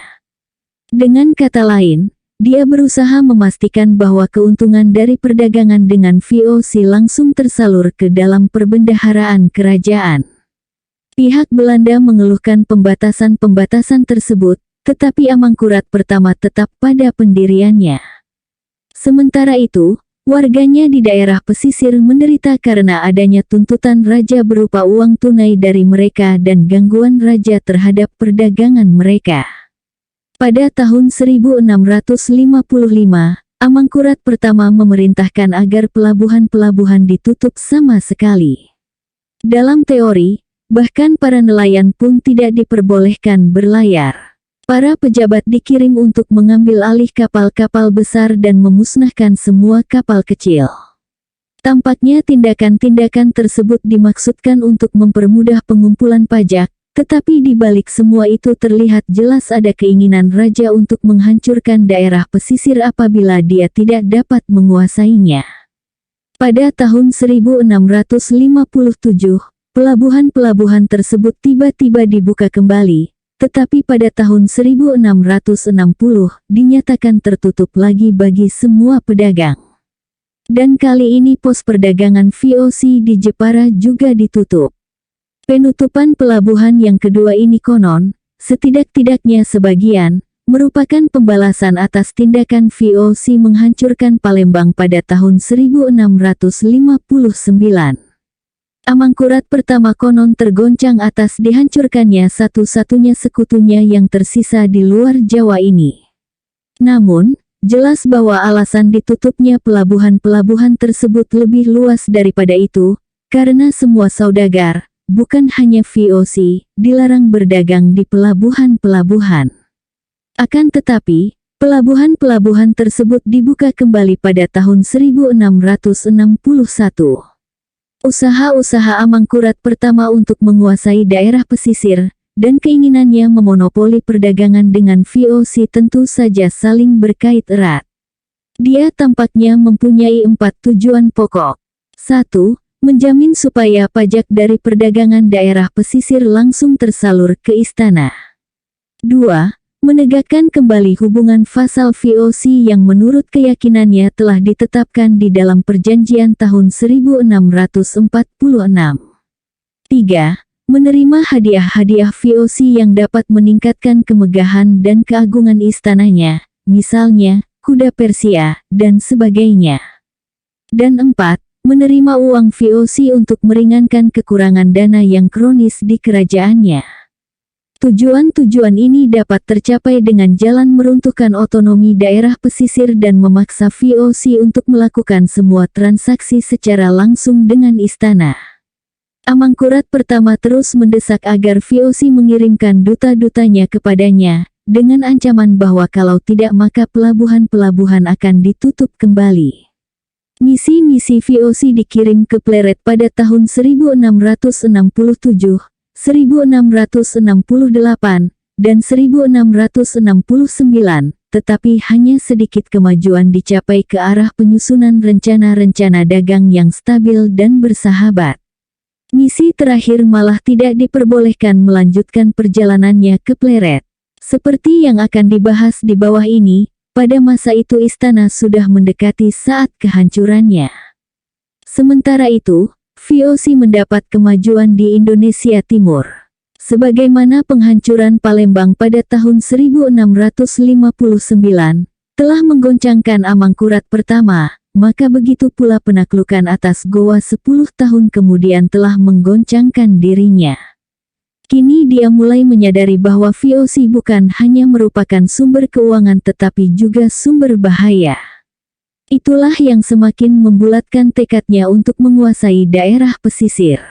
S1: Dengan kata lain, dia berusaha memastikan bahwa keuntungan dari perdagangan dengan VOC langsung tersalur ke dalam perbendaharaan kerajaan. Pihak Belanda mengeluhkan pembatasan-pembatasan tersebut, tetapi Amangkurat pertama tetap pada pendiriannya. Sementara itu, warganya di daerah pesisir menderita karena adanya tuntutan raja berupa uang tunai dari mereka dan gangguan raja terhadap perdagangan mereka. Pada tahun 1655, Amangkurat pertama memerintahkan agar pelabuhan-pelabuhan ditutup sama sekali. Dalam teori, bahkan para nelayan pun tidak diperbolehkan berlayar. Para pejabat dikirim untuk mengambil alih kapal-kapal besar dan memusnahkan semua kapal kecil. Tampaknya tindakan-tindakan tersebut dimaksudkan untuk mempermudah pengumpulan pajak, tetapi di balik semua itu terlihat jelas ada keinginan raja untuk menghancurkan daerah pesisir apabila dia tidak dapat menguasainya. Pada tahun 1657, pelabuhan-pelabuhan tersebut tiba-tiba dibuka kembali, tetapi pada tahun 1660 dinyatakan tertutup lagi bagi semua pedagang. Dan kali ini pos perdagangan VOC di Jepara juga ditutup. Penutupan pelabuhan yang kedua ini konon, setidak-tidaknya sebagian, merupakan pembalasan atas tindakan VOC menghancurkan Palembang pada tahun 1659. Amangkurat pertama konon tergoncang atas dihancurkannya satu-satunya sekutunya yang tersisa di luar Jawa ini. Namun, jelas bahwa alasan ditutupnya pelabuhan-pelabuhan tersebut lebih luas daripada itu, karena semua saudagar, bukan hanya VOC, dilarang berdagang di pelabuhan-pelabuhan. Akan tetapi, pelabuhan-pelabuhan tersebut dibuka kembali pada tahun 1661. Usaha-usaha Amangkurat pertama untuk menguasai daerah pesisir, dan keinginannya memonopoli perdagangan dengan VOC tentu saja saling berkait erat. Dia tampaknya mempunyai 4 tujuan pokok. 1. Menjamin supaya pajak dari perdagangan daerah pesisir langsung tersalur ke istana. 2. Menegakkan kembali hubungan vasal VOC yang menurut keyakinannya telah ditetapkan di dalam perjanjian tahun 1646. 3. Menerima hadiah-hadiah VOC yang dapat meningkatkan kemegahan dan keagungan istananya, misalnya, kuda Persia, dan sebagainya. Dan 4. Menerima uang VOC untuk meringankan kekurangan dana yang kronis di kerajaannya. Tujuan-tujuan ini dapat tercapai dengan jalan meruntuhkan otonomi daerah pesisir dan memaksa VOC untuk melakukan semua transaksi secara langsung dengan istana. Amangkurat pertama terus mendesak agar VOC mengirimkan duta-dutanya kepadanya, dengan ancaman bahwa kalau tidak maka pelabuhan-pelabuhan akan ditutup kembali. Misi-misi VOC dikirim ke Pleret pada tahun 1667, 1668, dan 1669, tetapi hanya sedikit kemajuan dicapai ke arah penyusunan rencana-rencana dagang yang stabil dan bersahabat. Misi terakhir malah tidak diperbolehkan melanjutkan perjalanannya ke Pleret. Seperti yang akan dibahas di bawah ini, pada masa itu istana sudah mendekati saat kehancurannya. Sementara itu, VOC mendapat kemajuan di Indonesia Timur. Sebagaimana penghancuran Palembang pada tahun 1659, telah menggoncangkan Amangkurat pertama, maka begitu pula penaklukan atas Goa 10 tahun kemudian telah menggoncangkan dirinya. Kini dia mulai menyadari bahwa VOC bukan hanya merupakan sumber keuangan tetapi juga sumber bahaya. Itulah yang semakin membulatkan tekadnya untuk menguasai daerah pesisir.